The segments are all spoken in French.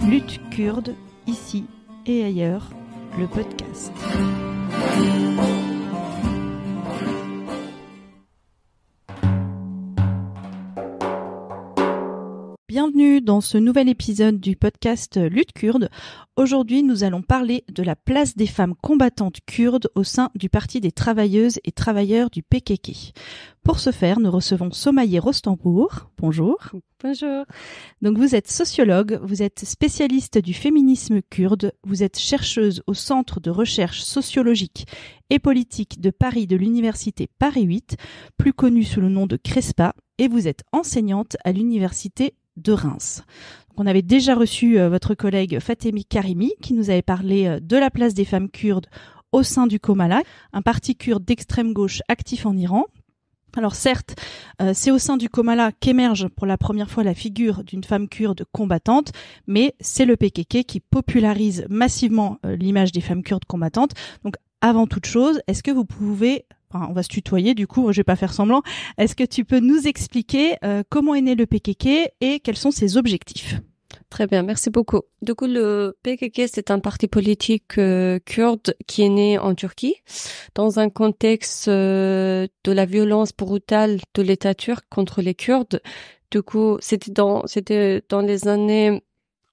Lutte kurde, ici et ailleurs, le podcast. Bienvenue dans ce nouvel épisode du podcast Lutte kurde. Aujourd'hui, nous allons parler de la place des femmes combattantes kurdes au sein du Parti des travailleuses et travailleurs du PKK. Pour ce faire, nous recevons Somaye Rostanpour. Bonjour. Bonjour. Donc vous êtes sociologue, vous êtes spécialiste du féminisme kurde, vous êtes chercheuse au Centre de recherche sociologique et politique de Paris de l'Université Paris 8, plus connue sous le nom de CRESPA, et vous êtes enseignante à l'Université de Reims. On avait déjà reçu votre collègue Fatemi Karimi qui nous avait parlé de la place des femmes kurdes au sein du Komala, un parti kurde d'extrême gauche actif en Iran. Alors certes, c'est au sein du Komala qu'émerge pour la première fois la figure d'une femme kurde combattante, mais c'est le PKK qui popularise massivement l'image des femmes kurdes combattantes. Donc avant toute chose, est-ce que vous pouvez... on va se tutoyer, du coup, je vais pas faire semblant. Est-ce que tu peux nous expliquer comment est né le PKK et quels sont ses objectifs ? Très bien, merci beaucoup. Du coup, le PKK, c'est un parti politique kurde qui est né en Turquie dans un contexte de la violence brutale de l'État turc contre les Kurdes. Du coup, c'était dans les années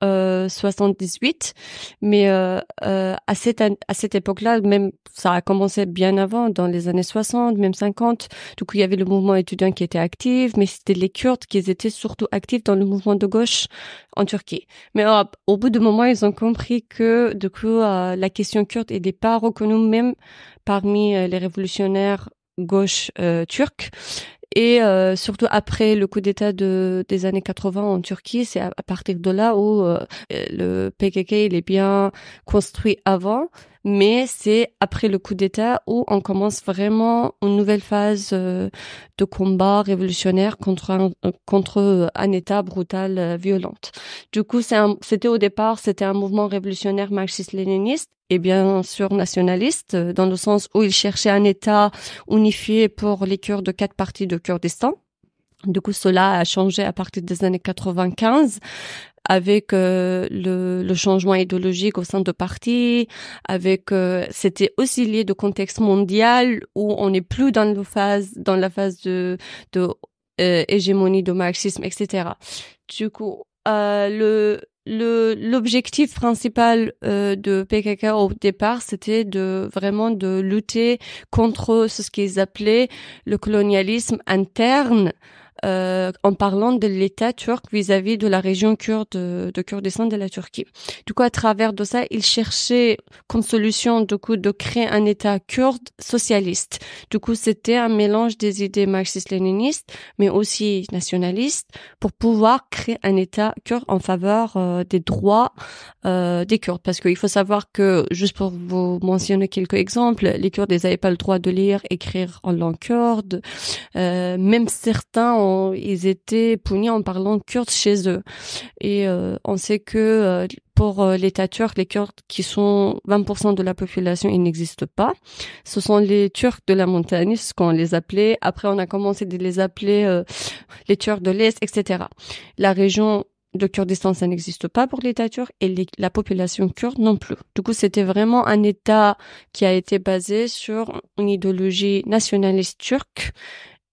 78, mais à cette époque-là, même ça a commencé bien avant, dans les années 60, même 50. Du coup, il y avait le mouvement étudiant qui était actif, mais c'était les Kurdes qui étaient surtout actifs dans le mouvement de gauche en Turquie. Mais au bout d'un moment, ils ont compris que du coup, la question kurde n'était pas reconnue même parmi les révolutionnaires gauche turcs. Et surtout après le coup d'État des années 80 en Turquie, c'est à partir de là où le PKK il est bien construit avant, mais c'est après le coup d'État où on commence vraiment une nouvelle phase de combat révolutionnaire contre un État brutal, violent. Du coup, c'était au départ, c'était un mouvement révolutionnaire marxiste-léniniste et bien sûr nationaliste, dans le sens où il cherchait un État unifié pour les Kurdes de 4 parties de Kurdistan. Du coup, cela a changé à partir des années 95 avec le changement idéologique au sein de partis, avec c'était aussi lié de contexte mondial où on n'est plus dans la phase de hégémonie de marxisme, etc. Du coup, l'objectif principal de PKK au départ, c'était vraiment de lutter contre ce qu'ils appelaient le colonialisme interne, en parlant de l'État turc vis-à-vis de la région kurde de Kurdistan de la Turquie. Du coup, à travers de ça, ils cherchaient comme solution de créer un État kurde socialiste. Du coup, c'était un mélange des idées marxistes-léninistes, mais aussi nationalistes, pour pouvoir créer un État kurde en faveur des droits des Kurdes. Parce qu'il faut savoir que, juste pour vous mentionner quelques exemples, les Kurdes, ils n'avaient pas le droit de lire, écrire en langue kurde. Même certains ils étaient punis en parlant kurde chez eux. Et on sait que pour l'État turc, les Kurdes qui sont 20% de la population, ils n'existent pas. Ce sont les Turcs de la montagne, ce qu'on les appelait. Après, on a commencé de les appeler les Turcs de l'Est, etc. La région de Kurdistan, ça n'existe pas pour l'État turc et la population kurde non plus. Du coup, c'était vraiment un État qui a été basé sur une idéologie nationaliste turque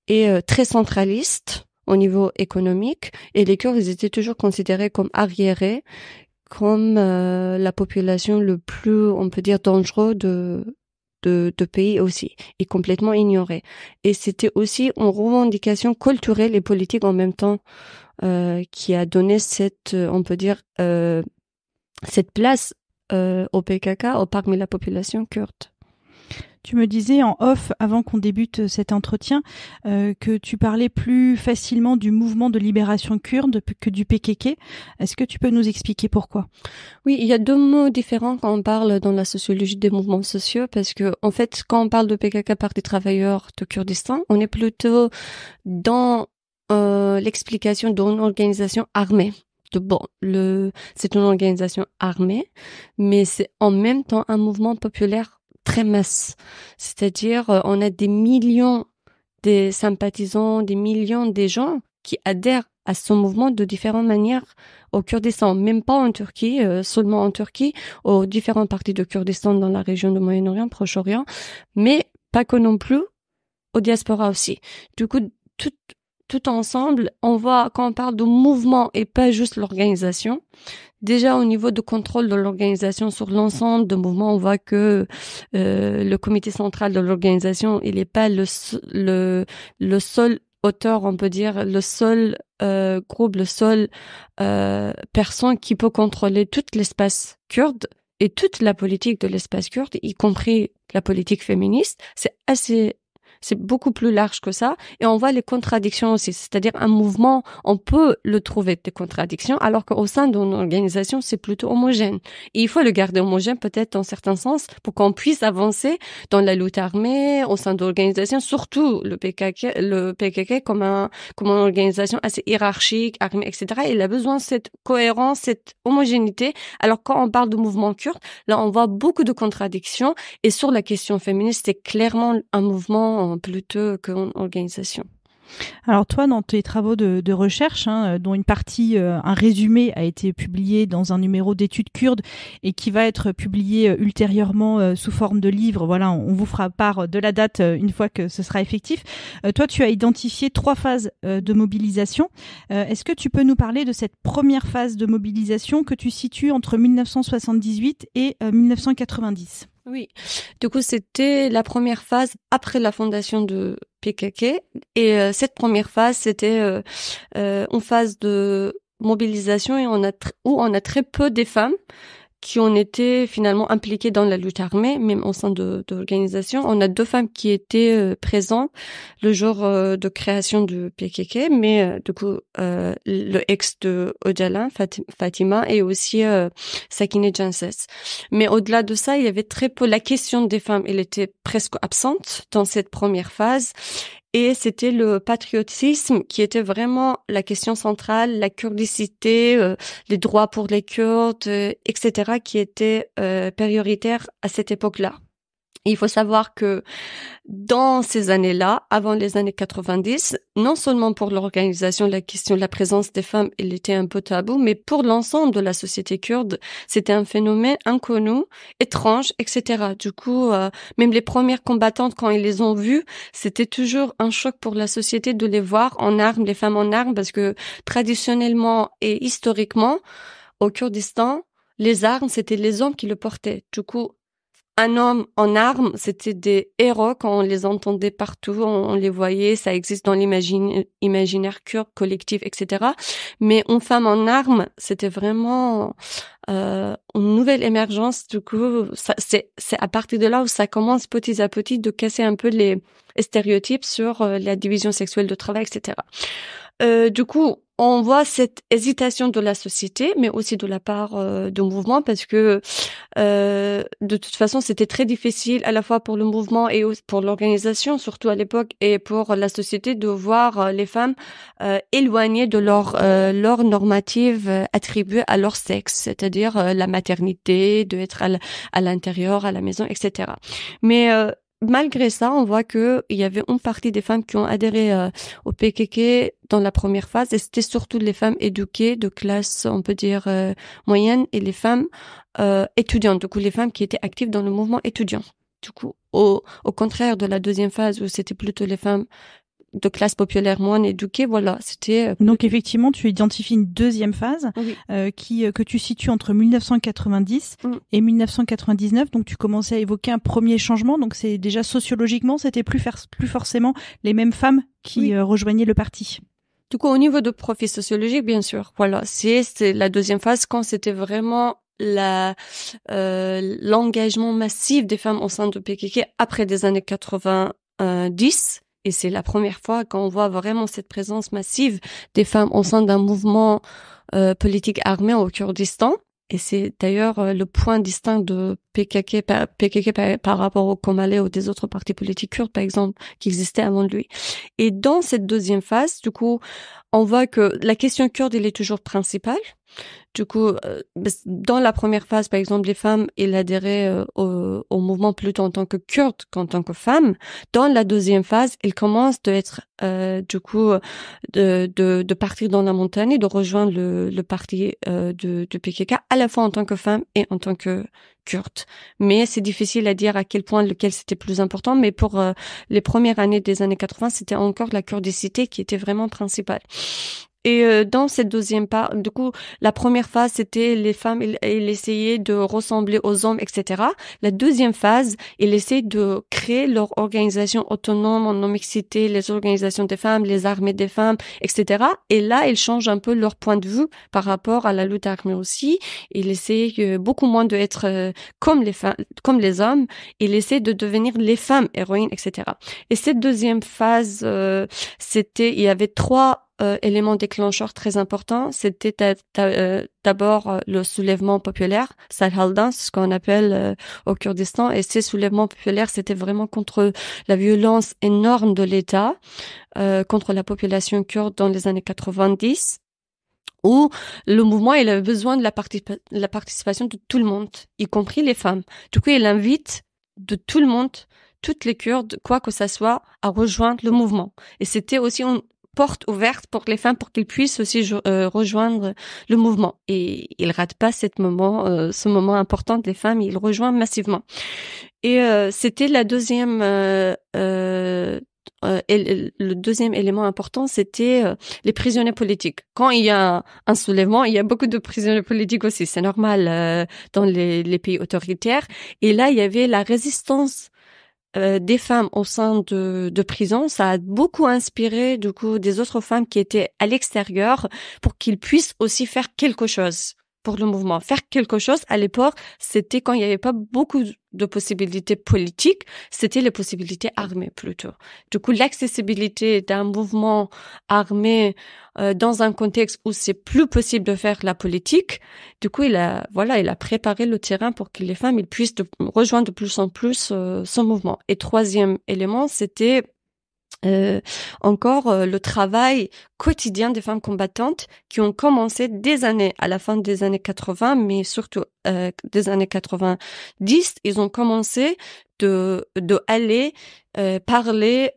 et très centraliste au niveau économique, et les Kurdes ils étaient toujours considérés comme arriérés, comme la population le plus, on peut dire, dangereux de pays aussi, et complètement ignorée. Et c'était aussi une revendication culturelle et politique en même temps qui a donné on peut dire, cette place au PKK parmi la population kurde. Tu me disais en off, avant qu'on débute cet entretien, que tu parlais plus facilement du mouvement de libération kurde que du PKK. Est-ce que tu peux nous expliquer pourquoi ? Oui, il y a 2 mots différents quand on parle dans la sociologie des mouvements sociaux, parce que en fait, quand on parle de PKK par des travailleurs de Kurdistan, on est plutôt dans l'explication d'une organisation armée. C'est une organisation armée, mais c'est en même temps un mouvement populaire très masse. C'est-à-dire, on a des millions de sympathisants, des millions de gens qui adhèrent à ce mouvement de différentes manières au Kurdistan, même pas en Turquie, seulement en Turquie, aux différentes parties de Kurdistan dans la région du Moyen-Orient, Proche-Orient, mais pas que non plus aux diasporas aussi. Du coup, tout ensemble, on voit, quand on parle de mouvement et pas juste l'organisation, déjà au niveau de contrôle de l'organisation sur l'ensemble de mouvements, on voit que le comité central de l'organisation, il n'est pas le seul auteur, on peut dire, le seul groupe, le seul personne qui peut contrôler tout l'espace kurde et toute la politique de l'espace kurde, y compris la politique féministe. C'est beaucoup plus large que ça. Et on voit les contradictions aussi. C'est-à-dire, un mouvement, on peut le trouver des contradictions, alors qu'au sein d'une organisation, c'est plutôt homogène. Et il faut le garder homogène, peut-être, dans certains sens, pour qu'on puisse avancer dans la lutte armée, au sein de l'organisation, surtout le PKK comme une organisation assez hiérarchique, armée, etc. Il a besoin de cette cohérence, cette homogénéité. Alors, quand on parle de mouvement kurde, là, on voit beaucoup de contradictions. Et sur la question féministe, c'est clairement un mouvement plutôt qu'une organisation. Alors toi, dans tes travaux de recherche, dont une partie, un résumé a été publié dans un numéro d'études kurdes et qui va être publié ultérieurement sous forme de livre, voilà, on vous fera part de la date une fois que ce sera effectif. Toi, tu as identifié 3 phases de mobilisation. Est-ce que tu peux nous parler de cette première phase de mobilisation que tu situes entre 1978 et 1990 ? Oui, du coup, c'était la première phase après la fondation de PKK. Et cette première phase, c'était une phase de mobilisation et où on a très peu de femmes qui ont été finalement impliquées dans la lutte armée, même au sein de l'organisation. On a 2 femmes qui étaient présentes le jour de création du PKK, mais du coup, le ex de Öcalan, Fatima, et aussi Sakine Janses. Mais au-delà de ça, il y avait très peu. La question des femmes, elle était presque absente dans cette première phase. Et c'était le patriotisme qui était vraiment la question centrale, la kurdicité, les droits pour les Kurdes, etc., qui étaient prioritaires à cette époque-là. Il faut savoir que dans ces années-là, avant les années 90, non seulement pour l'organisation, la question de la présence des femmes, elle était un peu tabou, mais pour l'ensemble de la société kurde, c'était un phénomène inconnu, étrange, etc. Du coup, même les premières combattantes, quand ils les ont vues, c'était toujours un choc pour la société de les voir en armes, les femmes en armes, parce que traditionnellement et historiquement, au Kurdistan, les armes, c'était les hommes qui le portaient. Du coup, un homme en armes, c'était des héros quand on les entendait partout, on les voyait, ça existe dans l'imaginaire kurde collectif, etc. Mais une femme en armes, c'était vraiment une nouvelle émergence. Du coup, c'est à partir de là où ça commence petit à petit de casser un peu les stéréotypes sur la division sexuelle de travail, etc. Du coup, on voit cette hésitation de la société, mais aussi de la part du mouvement, parce que de toute façon, c'était très difficile à la fois pour le mouvement et pour l'organisation, surtout à l'époque, et pour la société, de voir les femmes éloignées de leur normative attribuée à leur sexe, c'est-à-dire la maternité, de être à l'intérieur, à la maison, etc. Mais malgré ça, on voit que il y avait une partie des femmes qui ont adhéré au PKK dans la première phase, et c'était surtout les femmes éduquées de classe, on peut dire moyenne, et les femmes étudiantes, du coup les femmes qui étaient actives dans le mouvement étudiant. Du coup, au contraire de la deuxième phase où c'était plutôt les femmes de classe populaire moins éduquées, voilà, c'était... Donc effectivement, tu identifies une deuxième phase Oui. que tu situes entre 1990 et 1999. Donc tu commençais à évoquer un premier changement. Donc c'est déjà sociologiquement, c'était plus forcément les mêmes femmes qui rejoignaient le parti. Du coup, au niveau de profil sociologique, bien sûr, voilà, c'est la deuxième phase quand c'était vraiment l'engagement massif des femmes au sein de PKK après des années 90. Et c'est la première fois qu'on voit vraiment cette présence massive des femmes au sein d'un mouvement politique armé au Kurdistan. Et c'est d'ailleurs le point distinct de PKK par rapport au Kemali ou des autres partis politiques kurdes, par exemple, qui existaient avant lui. Et dans cette deuxième phase, du coup, on voit que la question kurde, elle est toujours principale. Du coup, dans la première phase, par exemple, les femmes, elles adhéraient au mouvement plutôt en tant que Kurdes qu'en tant que femmes. Dans la deuxième phase, elles commencent de partir dans la montagne et de rejoindre le parti de PKK, à la fois en tant que femme et en tant que Kurde. Mais c'est difficile à dire à quel point lequel c'était plus important. Mais pour les premières années des années 80, c'était encore la kurdicité qui était vraiment principale. Et dans cette deuxième part, du coup, la première phase, c'était les femmes, elles essayaient de ressembler aux hommes, etc. La deuxième phase, elles essaient de créer leur organisation autonome en non-mixité, les organisations des femmes, les armées des femmes, etc. Et là, elles changent un peu leur point de vue par rapport à la lutte armée aussi. Ils essaient beaucoup moins d'être comme les femmes, comme les hommes. Ils essaient de devenir les femmes héroïnes, etc. Et cette deuxième phase, il y avait trois élément déclencheur très important, c'était d'abord le soulèvement populaire, Sarhaldan, ce qu'on appelle au Kurdistan, et ces soulèvements populaires, c'était vraiment contre la violence énorme de l'État, contre la population kurde dans les années 90, où le mouvement, il avait besoin de la participation de tout le monde, y compris les femmes. Du coup, il invite de tout le monde, toutes les Kurdes, quoi que ça soit, à rejoindre le mouvement. Et c'était aussi une porte ouverte pour les femmes pour qu'ils puissent aussi rejoindre le mouvement. Et il rate pas ce moment important des femmes, il rejoint massivement. Et c'était la deuxième et le deuxième élément important, c'était les prisonniers politiques. Quand il y a un soulèvement, il y a beaucoup de prisonniers politiques aussi. C'est normal dans les pays autoritaires. Et là, il y avait la résistance des femmes au sein de prison. Ça a beaucoup inspiré du coup des autres femmes qui étaient à l'extérieur pour qu'ils puissent aussi faire quelque chose pour le mouvement. Faire quelque chose, à l'époque, c'était quand il n'y avait pas beaucoup de possibilités politiques, c'était les possibilités armées plutôt. Du coup, l'accessibilité d'un mouvement armé dans un contexte où c'est plus possible de faire la politique, du coup, il a préparé le terrain pour que les femmes ils puissent rejoindre de plus en plus ce mouvement. Et troisième élément, c'était le travail quotidien des femmes combattantes qui ont commencé à la fin des années 80, mais surtout des années 90, ils ont commencé de aller parler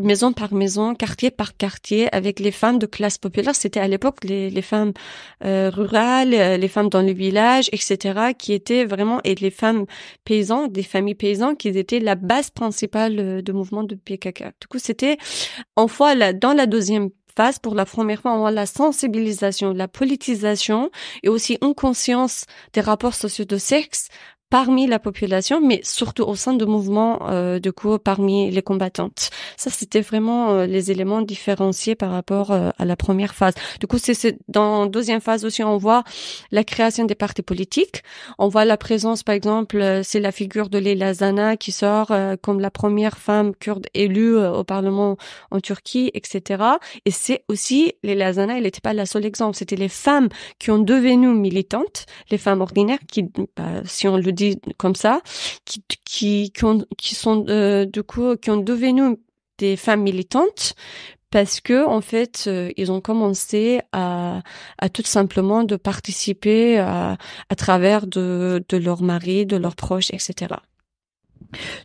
maison par maison, quartier par quartier, avec les femmes de classe populaire. C'était à l'époque les femmes rurales, les femmes dans les villages, etc., qui étaient vraiment, et les femmes paysans, des familles paysannes, qui étaient la base principale du mouvement de PKK. Du coup, c'était dans la deuxième phase, pour la première fois, on voit la sensibilisation, la politisation, et aussi une conscience des rapports sociaux de sexe parmi la population, mais surtout au sein de mouvements, parmi les combattantes. Ça, c'était vraiment les éléments différenciés par rapport à la première phase. Du coup, c'est dans la deuxième phase aussi, on voit la création des partis politiques. On voit la présence, par exemple, c'est la figure de Leyla Zana qui sort comme la première femme kurde élue au Parlement en Turquie, etc. Et c'est aussi, Leyla Zana, elle n'était pas la seule exemple. C'était les femmes qui ont devenu militantes, les femmes ordinaires qui, si on le dit comme ça, qui sont devenu des femmes militantes parce que en fait ils ont commencé à tout simplement de participer à travers de leurs maris, de leurs proches, etc.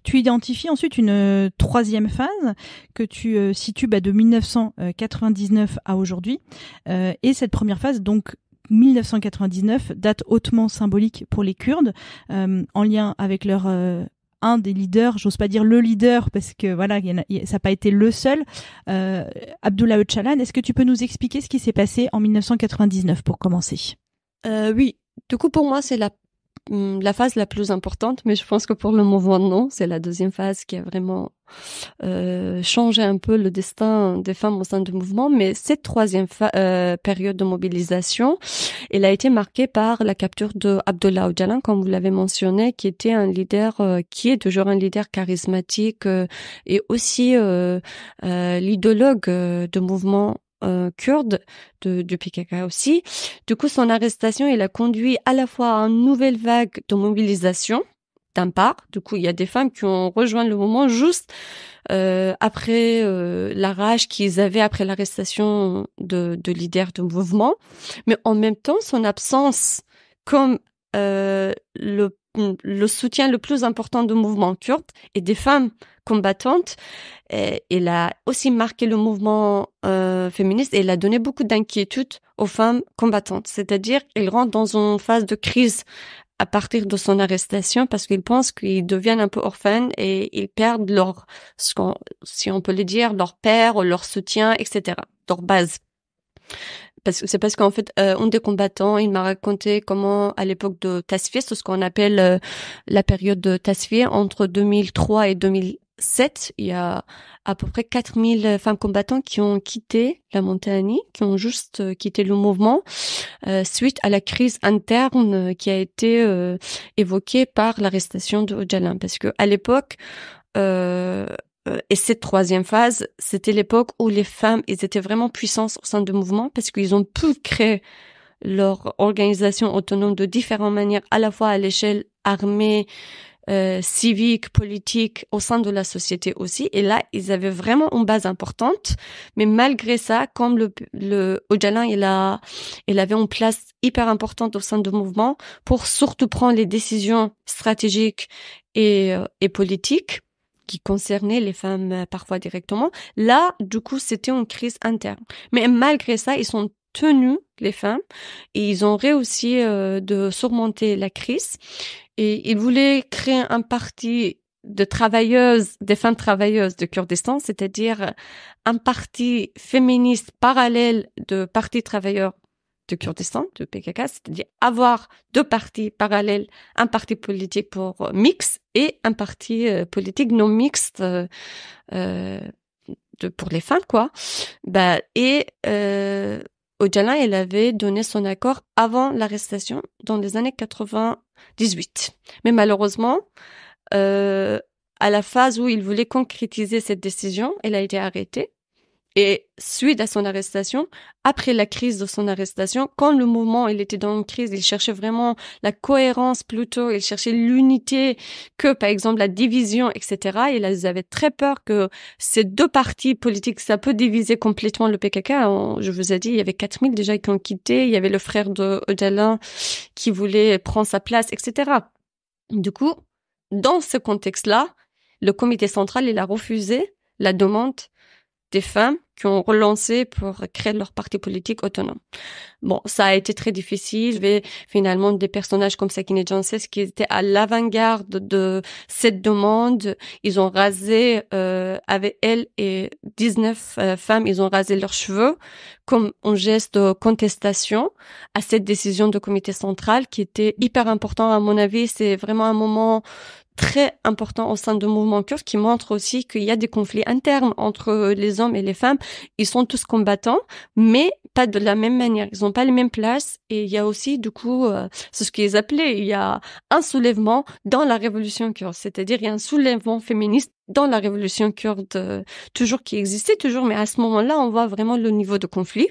Tu identifies ensuite une troisième phase que tu situes de 1999 à aujourd'hui, et cette première phase donc 1999, date hautement symbolique pour les Kurdes, en lien avec leur un des leaders, j'ose pas dire le leader parce que voilà, ça n'a pas été le seul, Abdullah Öcalan. Est-ce que tu peux nous expliquer ce qui s'est passé en 1999 pour commencer? Oui, du coup pour moi c'est la phase la plus importante, mais je pense que pour le mouvement non, c'est la deuxième phase qui a vraiment changé un peu le destin des femmes au sein du mouvement. Mais cette troisième période de mobilisation, elle a été marquée par la capture de Abdullah Öcalan, comme vous l'avez mentionné, qui était un leader, qui est toujours un leader charismatique et aussi l'idéologue de mouvement kurde du PKK aussi. Du coup, son arrestation, il a conduit à la fois à une nouvelle vague de mobilisation d'un part. Du coup, il y a des femmes qui ont rejoint le mouvement juste après la rage qu'ils avaient après l'arrestation de leaders de mouvement. Mais en même temps, son absence comme le soutien le plus important du mouvement kurde et des femmes combattantes, il a aussi marqué le mouvement féministe et il a donné beaucoup d'inquiétude aux femmes combattantes. C'est-à-dire, ils rentrent dans une phase de crise à partir de son arrestation parce qu'ils pensent qu'ils deviennent un peu orphelins et ils perdent leur, si on peut le dire, leur père ou leur soutien, etc., leur base. Parce qu'en fait, un des combattants, il m'a raconté comment, à l'époque de Tasfir, c'est ce qu'on appelle la période de Tasfir, entre 2003 et 2007, il y a à peu près 4000 femmes combattantes qui ont quitté la Montanie, qui ont juste quitté le mouvement, suite à la crise interne qui a été évoquée par l'arrestation de Öcalan. Parce que à l'époque, et cette troisième phase, c'était l'époque où les femmes, elles étaient vraiment puissantes au sein du mouvement parce qu'ils ont pu créer leur organisation autonome de différentes manières, à la fois à l'échelle armée, civique, politique, au sein de la société aussi. Et là, ils avaient vraiment une base importante. Mais malgré ça, comme le Öcalan, il avait une place hyper importante au sein du mouvement pour surtout prendre les décisions stratégiques et politiques qui concernaient les femmes parfois directement. Là, du coup, c'était une crise interne. Mais malgré ça, ils sont tenus, les femmes, et ils ont réussi de surmonter la crise. Et ils voulaient créer un parti de travailleuses, des femmes travailleuses de Kurdistan, c'est-à-dire un parti féministe parallèle de parti travailleur de Kurdistan, de PKK, c'est-à-dire avoir deux partis parallèles, un parti politique pour mixte et un parti politique non mixte pour les femmes, quoi. Öcalan, il avait donné son accord avant l'arrestation dans les années 98. Mais malheureusement, à la phase où il voulait concrétiser cette décision, elle a été arrêtée. Et suite à son arrestation, après la crise de son arrestation, quand le mouvement il était dans une crise, il cherchait vraiment la cohérence plutôt, il cherchait l'unité que par exemple la division, etc. Et là, ils avaient très peur que ces deux partis politiques, ça peut diviser complètement le PKK. Je vous ai dit, il y avait 4000 déjà qui ont quitté, il y avait le frère de Öcalan qui voulait prendre sa place, etc. Du coup, dans ce contexte-là, le comité central, il a refusé la demande des femmes qui ont relancé pour créer leur parti politique autonome. Bon, ça a été très difficile. Il y avait finalement des personnages comme Sakine Janses qui étaient à l'avant-garde de cette demande. Ils ont rasé, avec elle et 19 femmes, ils ont rasé leurs cheveux comme un geste de contestation à cette décision du comité central qui était hyper important à mon avis. C'est vraiment un moment très important au sein du mouvement kurde qui montre aussi qu'il y a des conflits internes entre les hommes et les femmes. Ils sont tous combattants, mais pas de la même manière. Ils n'ont pas les mêmes places. Et il y a aussi, du coup, c'est ce qu'ils appelaient, il y a un soulèvement dans la révolution kurde. C'est-à-dire, il y a un soulèvement féministe dans la révolution kurde, toujours qui existait, toujours. Mais à ce moment-là, on voit vraiment le niveau de conflit.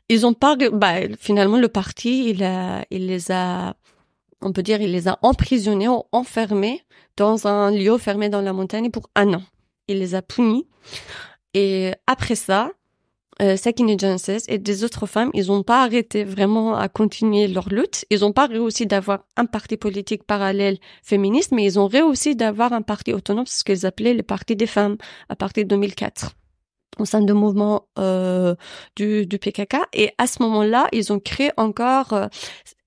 Ils ont pas, finalement, le parti, il les a, on peut dire, il les a emprisonnés ou enfermés dans un lieu fermé dans la montagne pour 1 an. Il les a punis. Et après ça, Sakine Janses et des autres femmes, ils n'ont pas arrêté vraiment à continuer leur lutte. Ils n'ont pas réussi d'avoir un parti politique parallèle féministe, mais ils ont réussi d'avoir un parti autonome, c'est ce qu'ils appelaient le parti des femmes, à partir de 2004. Au sein du mouvement du PKK. Et à ce moment-là, ils ont créé encore...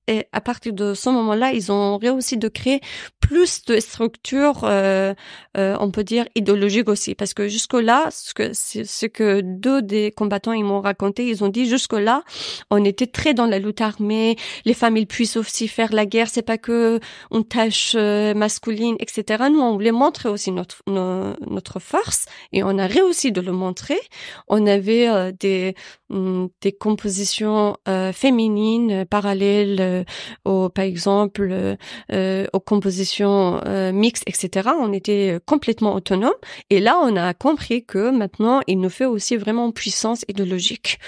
Et à partir de ce moment-là, ils ont réussi de créer plus de structures, on peut dire idéologiques aussi, parce que jusque-là, ce que deux des combattants ils m'ont raconté, ils ont dit jusque-là, on était très dans la lutte armée, les femmes ils puissent aussi faire la guerre, c'est pas que une tâche masculine, etc. Nous, on voulait montrer aussi notre force et on a réussi de le montrer. On avait des compositions féminines parallèles par exemple aux compositions mixtes, etc. On était complètement autonome et là on a compris que maintenant il nous fait aussi vraiment puissance idéologique.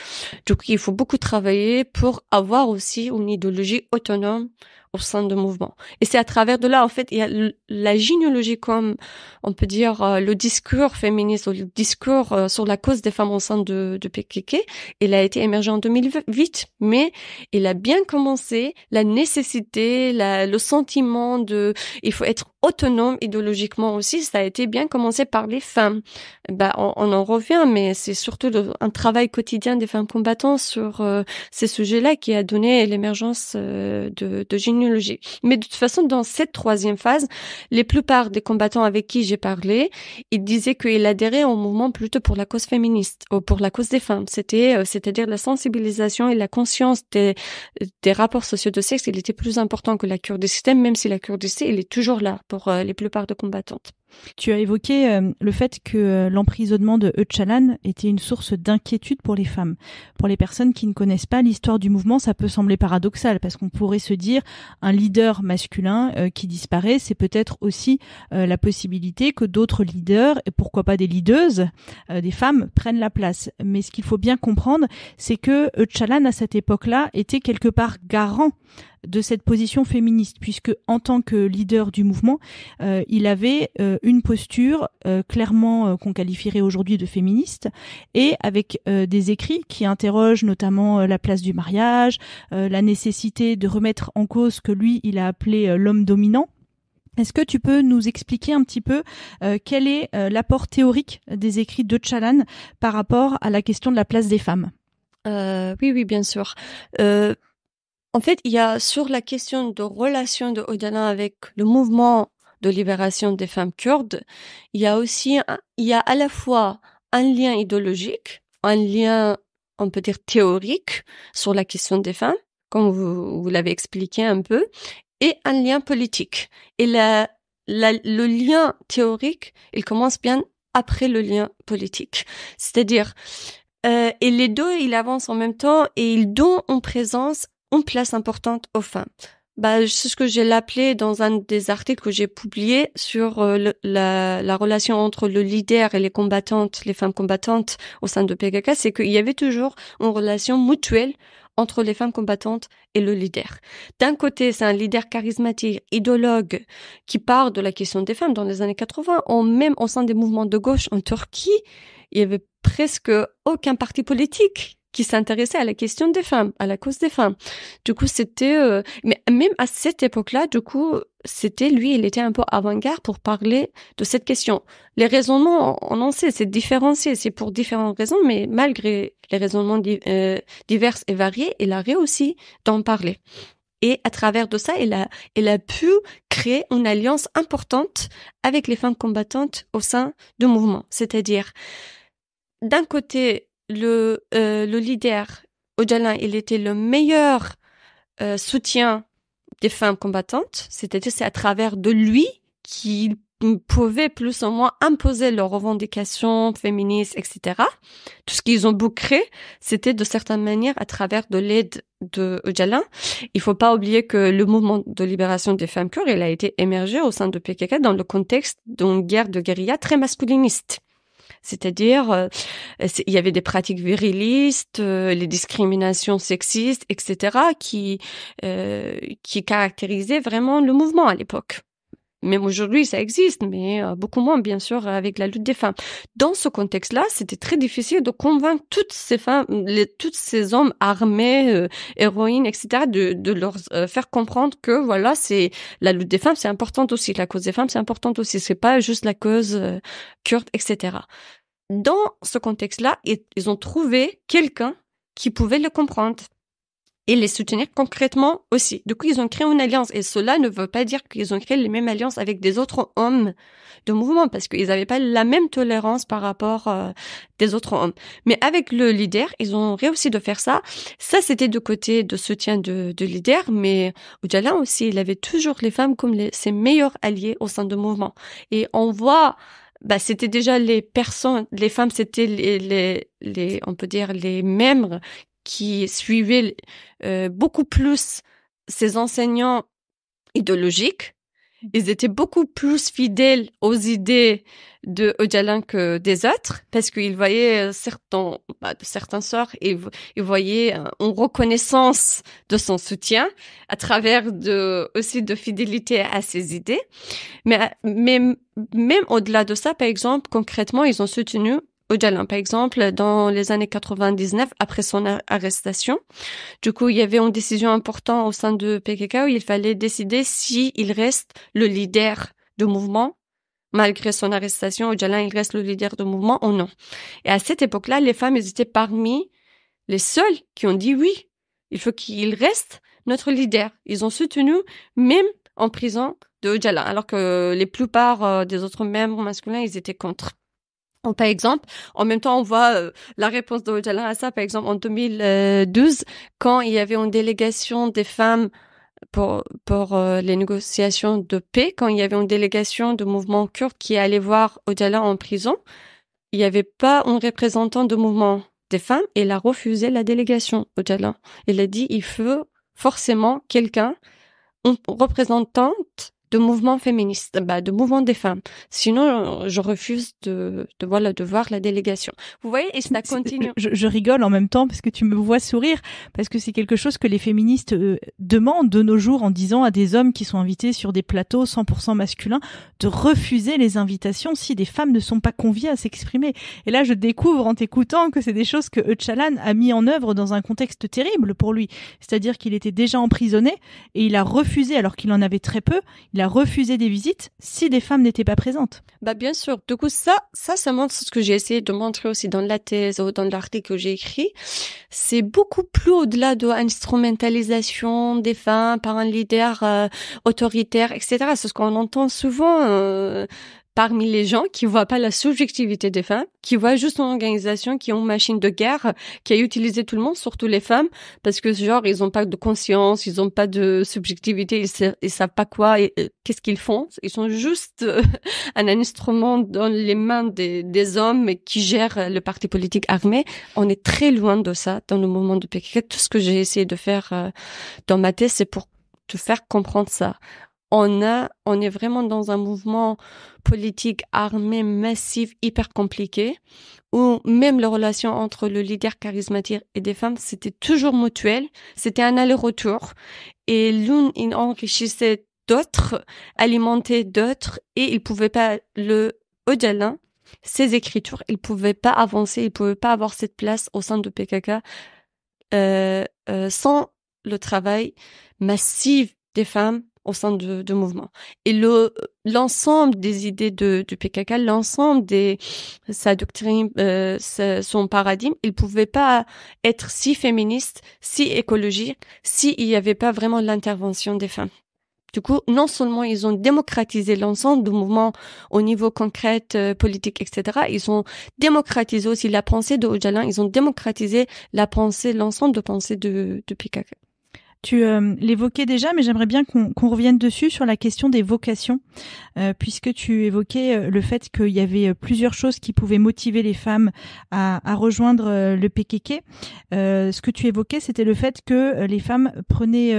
Donc il faut beaucoup travailler pour avoir aussi une idéologie autonome au sein de mouvements. Et c'est à travers de là, en fait, il y a la gynéologie comme, on peut dire, le discours féministe ou le discours sur la cause des femmes au sein de PKK. Il a été émergé en 2008, mais il a bien commencé la nécessité, le sentiment il faut être autonome idéologiquement aussi. Ça a été bien commencé par les femmes. On en revient, mais c'est surtout un travail quotidien des femmes combattantes sur ces sujets-là qui a donné l'émergence de gynécologie. Mais de toute façon, dans cette troisième phase, les plupart des combattants avec qui j'ai parlé, ils disaient qu'ils adhéraient au mouvement plutôt pour la cause féministe ou pour la cause des femmes. C'est-à-dire la sensibilisation et la conscience des rapports sociaux de sexe, il était plus important que la cure du système, même si la cure du système, il est toujours là pour les plupart des combattantes. Tu as évoqué le fait que l'emprisonnement de Öcalan était une source d'inquiétude pour les femmes. Pour les personnes qui ne connaissent pas l'histoire du mouvement, ça peut sembler paradoxal parce qu'on pourrait se dire un leader masculin qui disparaît, c'est peut-être aussi la possibilité que d'autres leaders, et pourquoi pas des leaders, des femmes, prennent la place. Mais ce qu'il faut bien comprendre, c'est que Öcalan, à cette époque-là, était quelque part garant de cette position féministe, puisque en tant que leader du mouvement, il avait une posture clairement qu'on qualifierait aujourd'hui de féministe, et avec des écrits qui interrogent notamment la place du mariage, la nécessité de remettre en cause ce que lui, il a appelé l'homme dominant. Est-ce que tu peux nous expliquer un petit peu quel est l'apport théorique des écrits d'Öcalan par rapport à la question de la place des femmes? Oui, bien sûr. En fait, il y a sur la question de relation de Öcalan avec le mouvement de libération des femmes kurdes, il y a à la fois un lien idéologique, un lien, on peut dire théorique sur la question des femmes, comme vous l'avez expliqué un peu, et un lien politique. Et le lien théorique, il commence bien après le lien politique. C'est-à-dire, et les deux, ils avancent en même temps et ils donnent en présence une place importante aux femmes. C'est ce que j'ai appelé dans un des articles que j'ai publié sur la relation entre le leader et les combattantes, les femmes combattantes au sein de PKK, c'est qu'il y avait toujours une relation mutuelle entre les femmes combattantes et le leader. D'un côté, c'est un leader charismatique, idéologue, qui part de la question des femmes dans les années 80, même au sein des mouvements de gauche en Turquie, il y avait presque aucun parti politique qui s'intéressait à la question des femmes, à la cause des femmes. Du coup, mais même à cette époque-là, du coup, il était un peu avant-garde pour parler de cette question. Les raisonnements, on en sait, c'est différencié, c'est pour différentes raisons, mais malgré les raisonnements divers et variés, il a réussi d'en parler. Et à travers de ça, il a pu créer une alliance importante avec les femmes combattantes au sein du mouvement. C'est-à-dire, d'un côté, le leader, Öcalan, il était le meilleur soutien des femmes combattantes. C'est-à-dire, c'est à travers de lui qu'il pouvaient plus ou moins imposer leurs revendications féministes, etc. Tout ce qu'ils ont créé, c'était de certaine manière à travers de l'aide de Öcalan. Il faut pas oublier que le mouvement de libération des femmes kurdes, il a été émergé au sein de PKK dans le contexte d'une guerre de guérilla très masculiniste. C'est-à-dire, il y avait des pratiques virilistes, les discriminations sexistes, etc., qui caractérisaient vraiment le mouvement à l'époque. Même aujourd'hui, ça existe, mais beaucoup moins, bien sûr, avec la lutte des femmes. Dans ce contexte-là, c'était très difficile de convaincre toutes ces femmes, tous ces hommes armés, héroïnes, etc., de leur faire comprendre que, voilà, c'est la lutte des femmes, c'est importante aussi. La cause des femmes, c'est importante aussi. C'est pas juste la cause kurde, etc. Dans ce contexte-là, ils ont trouvé quelqu'un qui pouvait le comprendre et les soutenir concrètement aussi. Du coup, ils ont créé une alliance. Et cela ne veut pas dire qu'ils ont créé les mêmes alliances avec des autres hommes de mouvement, parce qu'ils n'avaient pas la même tolérance par rapport des autres hommes. Mais avec le leader, ils ont réussi de faire ça. Ça, c'était du côté de soutien de leader, mais Öcalan aussi, il avait toujours les femmes comme ses meilleurs alliés au sein du mouvement. Et on voit... c'était déjà les femmes, c'était les on peut dire les membres qui suivaient beaucoup plus ces enseignants idéologiques Ils étaient beaucoup plus fidèles aux idées de Öcalan que des autres, parce qu'ils voyaient certains sœurs, ils voyaient une reconnaissance de son soutien à travers aussi de fidélité à ses idées. Mais même au-delà de ça, par exemple, concrètement, ils ont soutenu Öcalan, par exemple, dans les années 99, après son arrestation. Du coup, il y avait une décision importante au sein de PKK où il fallait décider s'il reste le leader du mouvement. Malgré son arrestation, Öcalan, il reste le leader du mouvement ou non. Et à cette époque-là, les femmes, elles étaient parmi les seules qui ont dit oui, il faut qu'il reste notre leader. Ils ont soutenu, même en prison, de Öcalan, alors que les plupart des autres membres masculins, ils étaient contre. Par exemple, en même temps, on voit la réponse de Öcalan à ça, par exemple, en 2012, quand il y avait une délégation des femmes pour les négociations de paix, quand il y avait une délégation de mouvement kurde qui allait voir Öcalan en prison, il n'y avait pas un représentant de mouvement des femmes et il a refusé la délégation, Öcalan. Il a dit, il faut forcément quelqu'un, une représentante de mouvement féministe, de mouvement des femmes. Sinon, je refuse de voir la délégation. Vous voyez, et ça continue. Je rigole en même temps parce que tu me vois sourire, parce que c'est quelque chose que les féministes demandent de nos jours en disant à des hommes qui sont invités sur des plateaux 100% masculins de refuser les invitations si des femmes ne sont pas conviées à s'exprimer. Et là, je découvre en t'écoutant que c'est des choses que Öcalan a mis en œuvre dans un contexte terrible pour lui. C'est-à-dire qu'il était déjà emprisonné et il a refusé, alors qu'il en avait très peu, il a refusé des visites si des femmes n'étaient pas présentes. Bien sûr. Du coup, ça montre ce que j'ai essayé de montrer aussi dans la thèse ou dans l'article que j'ai écrit. C'est beaucoup plus au-delà de l'instrumentalisation des femmes par un leader autoritaire, etc. C'est ce qu'on entend souvent parmi les gens qui voient pas la subjectivité des femmes, qui voient juste une organisation qui est une machine de guerre, qui a utilisé tout le monde, surtout les femmes, parce que genre, ils ont pas de conscience, ils ont pas de subjectivité, ils savent pas quoi, qu'est-ce qu'ils font. Ils sont juste un instrument dans les mains des hommes qui gèrent le parti politique armé. On est très loin de ça dans le mouvement de PKK. Tout ce que j'ai essayé de faire dans ma thèse, c'est pour te faire comprendre ça. On est vraiment dans un mouvement politique armé, massif, hyper compliqué, où même les relations entre le leader charismatique et des femmes, c'était toujours mutuel, c'était un aller-retour, et l'une enrichissait d'autres, alimentait d'autres, et il pouvait pas, Öcalan, ses écritures, il pouvait pas avancer, il pouvait pas avoir cette place au sein de PKK, sans le travail massif des femmes au sein de mouvement. Et l'ensemble des idées du PKK, l'ensemble sa doctrine, son paradigme, il pouvait pas être si féministe, si écologique, s'il y avait pas vraiment l'intervention des femmes. Du coup, non seulement ils ont démocratisé l'ensemble du mouvement au niveau concret, politique, etc., ils ont démocratisé aussi la pensée de Öcalan, ils ont démocratisé l'ensemble de pensée de PKK. Tu l'évoquais déjà, mais j'aimerais bien qu'on revienne dessus sur la question des vocations, puisque tu évoquais le fait qu'il y avait plusieurs choses qui pouvaient motiver les femmes à rejoindre le PKK. Ce que tu évoquais, c'était le fait que les femmes prenaient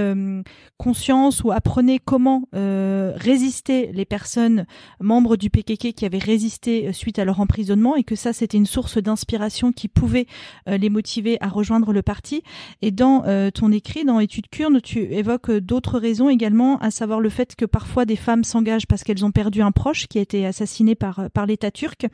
conscience ou apprenaient comment résister les personnes membres du PKK qui avaient résisté suite à leur emprisonnement, et que ça, c'était une source d'inspiration qui pouvait les motiver à rejoindre le parti. Et dans ton écrit, dans Études Kurdes, tu évoques d'autres raisons également, à savoir le fait que parfois des femmes s'engagent parce qu'elles ont perdu un proche qui a été assassiné par l'État turc,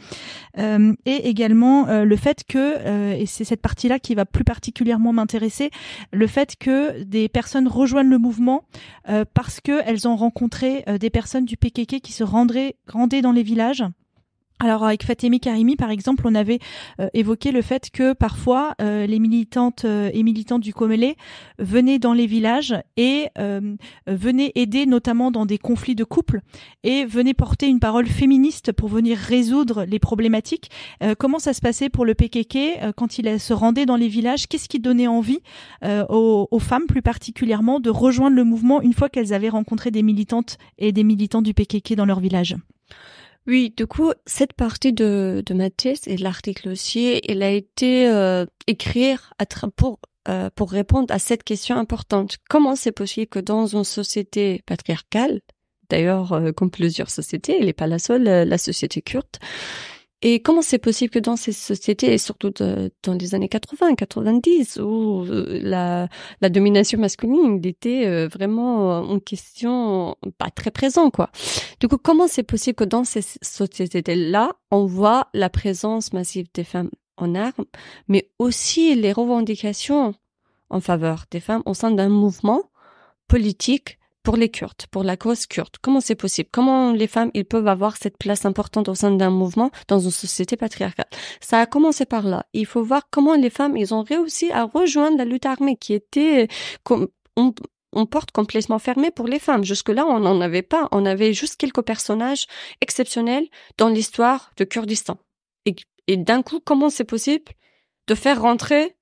et également le fait que, et c'est cette partie-là qui va plus particulièrement m'intéresser, le fait que des personnes rejoignent le mouvement parce qu'elles ont rencontré des personnes du PKK qui se rendaient dans les villages. Alors avec Fatemi Karimi, par exemple, on avait évoqué le fait que parfois les militantes et militants du Komele venaient dans les villages et venaient aider notamment dans des conflits de couple et venaient porter une parole féministe pour venir résoudre les problématiques. Comment ça se passait pour le PKK quand il se rendait dans les villages? Qu'est-ce qui donnait envie aux femmes plus particulièrement de rejoindre le mouvement une fois qu'elles avaient rencontré des militantes et des militants du PKK dans leur village? Oui, du coup, cette partie de ma thèse et de l'article aussi, elle a été écrite pour répondre à cette question importante. Comment c'est possible que dans une société patriarcale, d'ailleurs, comme plusieurs sociétés, elle n'est pas la seule, la société kurde. Et comment c'est possible que dans ces sociétés, et surtout dans les années 80, 90, où la domination masculine était vraiment une question pas très présente, quoi. Du coup, comment c'est possible que dans ces sociétés-là, on voit la présence massive des femmes en armes, mais aussi les revendications en faveur des femmes au sein d'un mouvement politique pour les Kurdes, pour la cause kurde? Comment c'est possible? Comment les femmes, ils peuvent avoir cette place importante au sein d'un mouvement dans une société patriarcale? Ça a commencé par là. Il faut voir comment les femmes, ils ont réussi à rejoindre la lutte armée qui était on porte complètement fermée pour les femmes. Jusque-là, on n'en avait pas. On avait juste quelques personnages exceptionnels dans l'histoire de Kurdistan. Et d'un coup, comment c'est possible de faire rentrer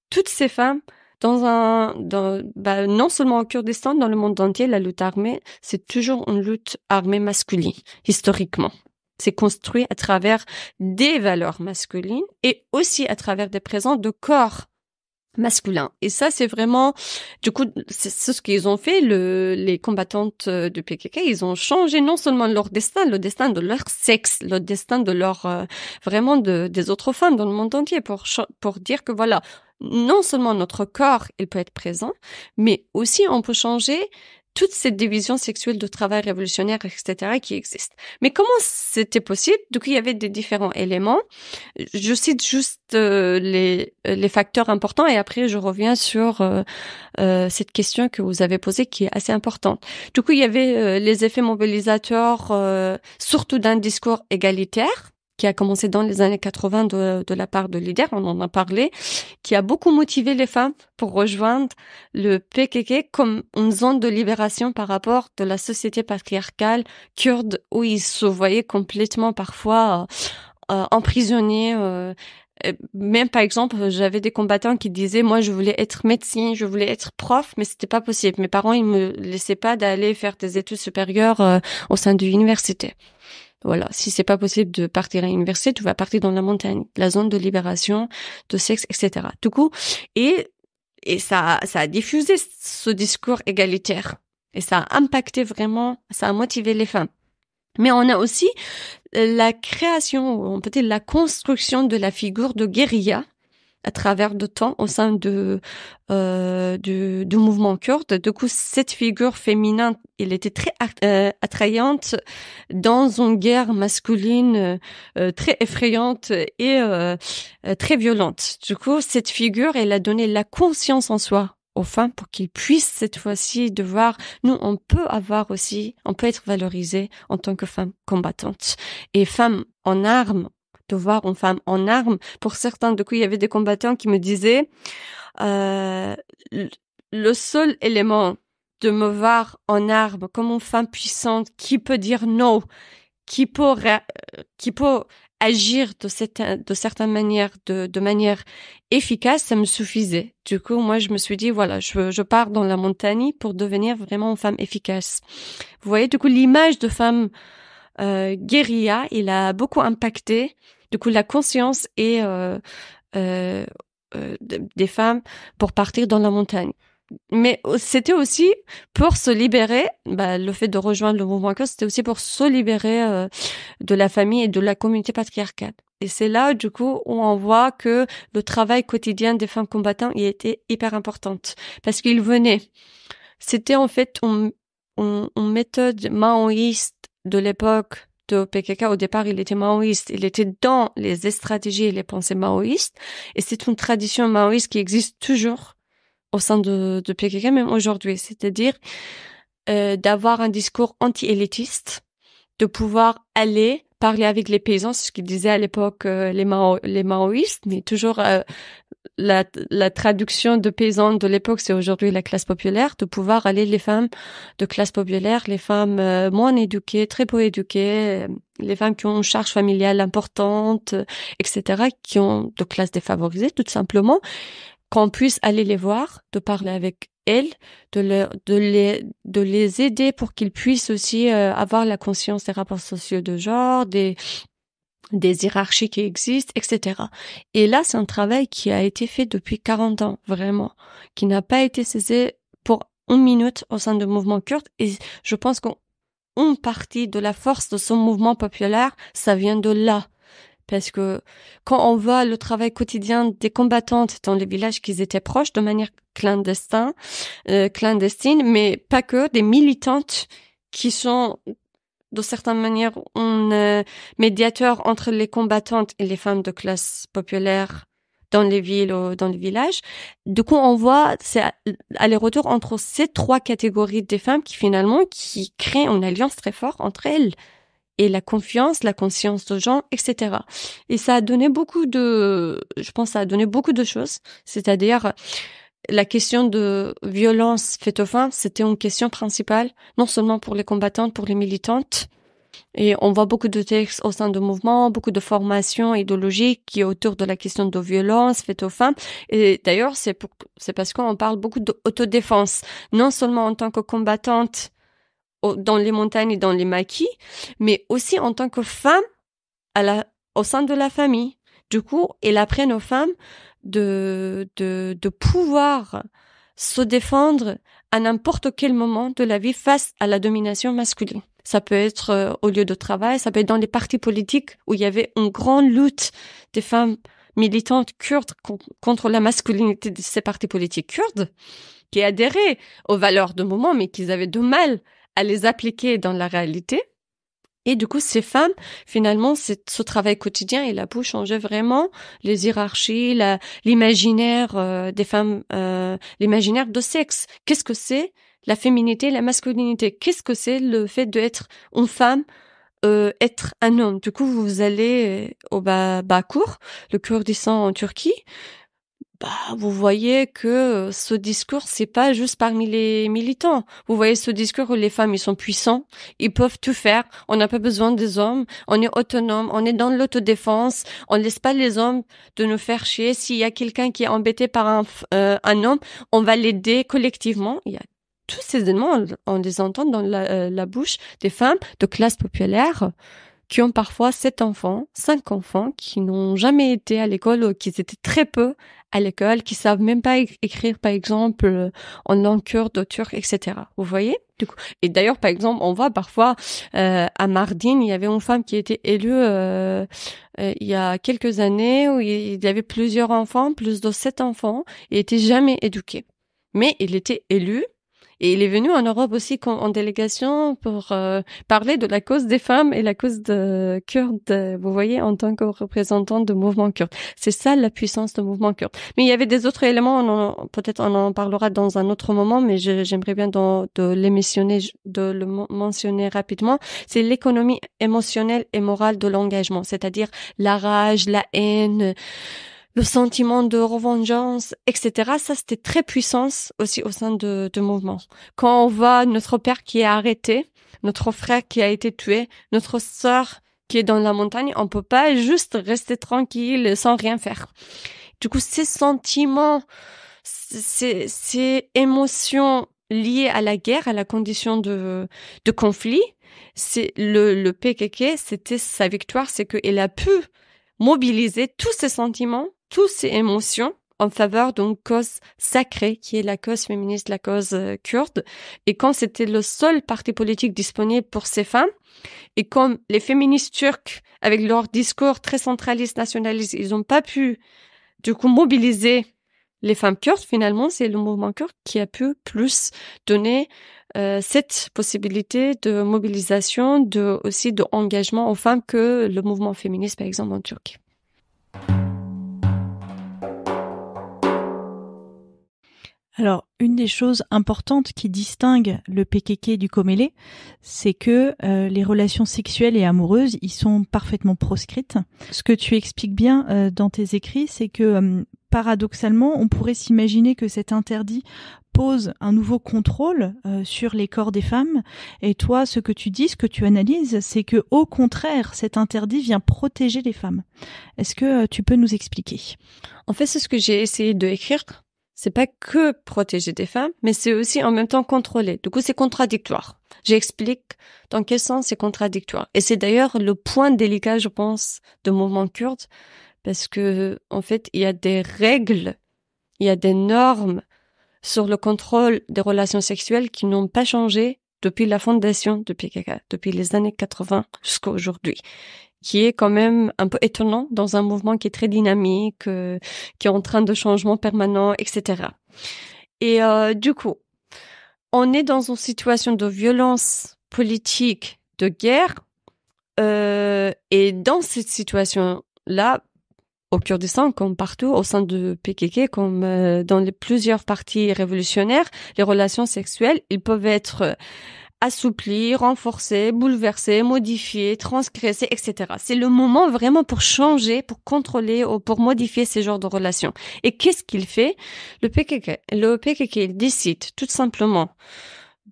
toutes ces femmes non seulement au Kurdistan, dans le monde entier, la lutte armée, c'est toujours une lutte armée masculine, historiquement. C'est construit à travers des valeurs masculines et aussi à travers des présences de corps masculins. Et ça, c'est vraiment, du coup, c'est ce qu'ils ont fait, les combattantes du PKK, ils ont changé non seulement leur destin, le destin de leur sexe, le destin de vraiment des autres femmes dans le monde entier pour dire que voilà, non seulement notre corps, il peut être présent, mais aussi on peut changer toute cette division sexuelle de travail révolutionnaire, etc., qui existe. Mais comment c'était possible? Du coup, il y avait des différents éléments. Je cite juste les facteurs importants et après, je reviens sur cette question que vous avez posée qui est assez importante. Du coup, il y avait les effets mobilisateurs, surtout d'un discours égalitaire, qui a commencé dans les années 80 de la part de leaders, on en a parlé, qui a beaucoup motivé les femmes pour rejoindre le PKK comme une zone de libération par rapport de la société patriarcale kurde où ils se voyaient complètement parfois emprisonnés. Même par exemple, j'avais des combattants qui disaient moi je voulais être médecin, je voulais être prof, mais c'était pas possible. Mes parents ils me laissaient pas d'aller faire des études supérieures au sein de l'université. Voilà, si c'est pas possible de partir à l'université, tu vas partir dans la montagne, la zone de libération, de sexe, etc. Du coup, et ça a diffusé ce discours égalitaire et ça a impacté vraiment, ça a motivé les femmes. Mais on a aussi la création, on peut dire la construction de la figure de guérilla à travers le temps au sein du mouvement kurde. Du coup, cette figure féminine, elle était très attrayante dans une guerre masculine très effrayante et très violente. Du coup, cette figure, elle a donné la conscience en soi aux femmes pour qu'ils puissent cette fois-ci de voir, nous, on peut être valorisé en tant que femme combattante et femme en armes. De voir une femme en armes. Pour certains, du coup, il y avait des combattants qui me disaient le seul élément de me voir en armes comme une femme puissante qui peut dire non, qui peut agir de certaines manières, de manière efficace, ça me suffisait. Du coup, moi, je me suis dit, voilà, je pars dans la montagne pour devenir vraiment une femme efficace. Vous voyez, du coup, l'image de femme guérilla, il a beaucoup impacté du coup la conscience et des femmes pour partir dans la montagne. Mais c'était aussi pour se libérer, le fait de rejoindre le mouvement kurde, c'était aussi pour se libérer de la famille et de la communauté patriarcale. Et c'est là, du coup, où on voit que le travail quotidien des femmes combattantes il était hyper importante. Parce qu'il venait. C'était en fait une méthode maoïste de l'époque de PKK. Au départ, il était maoïste. Il était dans les stratégies et les pensées maoïstes. Et c'est une tradition maoïste qui existe toujours au sein de PKK, même aujourd'hui. C'est-à-dire d'avoir un discours anti-élitiste, de pouvoir aller parler avec les paysans, c'est ce qu'ils disaient à l'époque les maoïstes, mais toujours la traduction de paysans de l'époque, c'est aujourd'hui la classe populaire, de pouvoir aller les femmes de classe populaire, les femmes moins éduquées, très peu éduquées, les femmes qui ont une charge familiale importante, etc., qui ont de classe défavorisée, tout simplement, qu'on puisse aller les voir, de parler avec elles, de les aider pour qu'ils puissent aussi avoir la conscience des rapports sociaux de genre, des hiérarchies qui existent, etc. Et là, c'est un travail qui a été fait depuis 40 ans, vraiment, qui n'a pas été cessé pour une minute au sein du mouvement kurde. Et je pense qu'on une partie de la force de ce mouvement populaire, ça vient de là. Parce que quand on voit le travail quotidien des combattantes dans les villages qui étaient proches de manière clandestine, mais pas que, des militantes qui sont de certaine manière un médiateur entre les combattantes et les femmes de classe populaire dans les villes ou dans les villages. Du coup, on voit c'est aller-retour entre ces trois catégories de femmes qui créent une alliance très forte entre elles. Et la confiance, la conscience de gens, etc. Et ça a donné je pense, ça a donné beaucoup de choses. C'est-à-dire, la question de violence faite aux femmes, c'était une question principale, non seulement pour les combattantes, pour les militantes. Et on voit beaucoup de textes au sein du mouvement, beaucoup de formations idéologiques qui est autour de la question de violence faite aux femmes. Et d'ailleurs, c'est parce qu'on parle beaucoup d'autodéfense, non seulement en tant que combattante dans les montagnes et dans les maquis, mais aussi en tant que femme au sein de la famille. Du coup, il apprend aux femmes de pouvoir se défendre à n'importe quel moment de la vie face à la domination masculine. Ça peut être au lieu de travail, ça peut être dans les partis politiques où il y avait une grande lutte des femmes militantes kurdes contre la masculinité de ces partis politiques kurdes, qui adhéraient aux valeurs de moment, mais qui avaient du mal à les appliquer dans la réalité. Et du coup, ces femmes, finalement, ce travail quotidien, il a pu changer vraiment les hiérarchies, l'imaginaire des femmes, l'imaginaire de sexe. Qu'est-ce que c'est la féminité, la masculinité? Qu'est-ce que c'est le fait d'être une femme, être un homme? Du coup, vous allez au Bakur, le Kurdistan en Turquie. Vous voyez que ce discours, c'est pas juste parmi les militants. Vous voyez ce discours où les femmes, ils sont puissants, ils peuvent tout faire, on n'a pas besoin des hommes, on est autonome, on est dans l'autodéfense, on laisse pas les hommes de nous faire chier. S'il y a quelqu'un qui est embêté par un homme, on va l'aider collectivement. Il y a tous ces éléments, on les entend dans la bouche des femmes de classe populaire qui ont parfois 7 enfants, 5 enfants, qui n'ont jamais été à l'école ou qui étaient très peu à l'école, qui savent même pas écrire, par exemple, en langue kurde, turc, etc. Vous voyez? Du coup. Et d'ailleurs, par exemple, on voit parfois, à Mardin, il y avait une femme qui était élue, il y a quelques années où il y avait plusieurs enfants, plus de 7 enfants, et était jamais éduqué. Mais il était élu. Et il est venu en Europe aussi en délégation pour parler de la cause des femmes et la cause de Kurdes, vous voyez, en tant que représentant du mouvement kurde. C'est ça la puissance du mouvement kurde. Mais il y avait des autres éléments, peut-être on en parlera dans un autre moment, mais j'aimerais bien de le mentionner rapidement. C'est l'économie émotionnelle et morale de l'engagement, c'est-à-dire la rage, la haine, le sentiment de revengeance, etc. Ça, c'était très puissant aussi au sein de mouvement. Quand on voit notre père qui est arrêté, notre frère qui a été tué, notre sœur qui est dans la montagne, on peut pas juste rester tranquille sans rien faire. Du coup, ces sentiments, ces émotions liées à la guerre, à la condition de conflit, c'est le PKK, c'était sa victoire, c'est qu'il a pu mobiliser tous ces sentiments, toutes ces émotions en faveur d'une cause sacrée qui est la cause féministe, la cause kurde. Et quand c'était le seul parti politique disponible pour ces femmes, et comme les féministes turcs, avec leur discours très centraliste, nationaliste, ils n'ont pas pu du coup mobiliser les femmes kurdes, finalement, c'est le mouvement kurde qui a pu plus donner cette possibilité de mobilisation, aussi de engagement aux femmes que le mouvement féministe, par exemple, en Turquie. Alors, une des choses importantes qui distingue le PKK du Komélé, c'est que les relations sexuelles et amoureuses y sont parfaitement proscrites. Ce que tu expliques bien dans tes écrits, c'est que paradoxalement, on pourrait s'imaginer que cet interdit pose un nouveau contrôle sur les corps des femmes. Et toi, ce que tu dis, ce que tu analyses, c'est que au contraire, cet interdit vient protéger les femmes. Est-ce que tu peux nous expliquer ? En fait, c'est ce que j'ai essayé d'écrire. C'est pas que protéger des femmes, mais c'est aussi en même temps contrôler. Du coup, c'est contradictoire. J'explique dans quel sens c'est contradictoire. Et c'est d'ailleurs le point délicat, je pense, du mouvement kurde, parce que, en fait, il y a des règles, il y a des normes sur le contrôle des relations sexuelles qui n'ont pas changé depuis la fondation de PKK, depuis les années 80 jusqu'à aujourd'hui, qui est quand même un peu étonnant dans un mouvement qui est très dynamique, qui est en train de changement permanent, etc. Et du coup, on est dans une situation de violence politique, de guerre, et dans cette situation-là, au Kurdistan, comme partout, au sein de PKK, comme dans les plusieurs partis révolutionnaires, les relations sexuelles, ils peuvent être assouplies, renforcées, bouleversées, modifiées, transgressées, etc. C'est le moment vraiment pour changer, pour contrôler ou pour modifier ces genres de relations. Et qu'est-ce qu'il fait? Le PKK, il décide tout simplement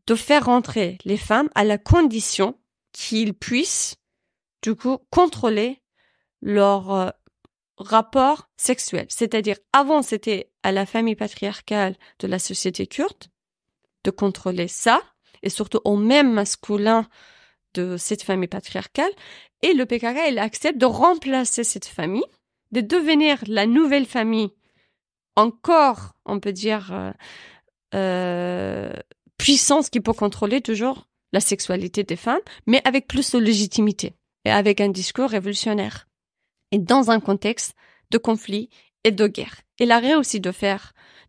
de faire rentrer les femmes à la condition qu'ils puissent, du coup, contrôler leur rapport sexuel. C'est-à-dire, avant, c'était à la famille patriarcale de la société kurde de contrôler ça, et surtout au même masculin de cette famille patriarcale. Et le PKK, il accepte de remplacer cette famille, de devenir la nouvelle famille encore, on peut dire, puissance qui peut contrôler toujours la sexualité des femmes, mais avec plus de légitimité et avec un discours révolutionnaire. Et dans un contexte de conflit et de guerre. Il a réussi de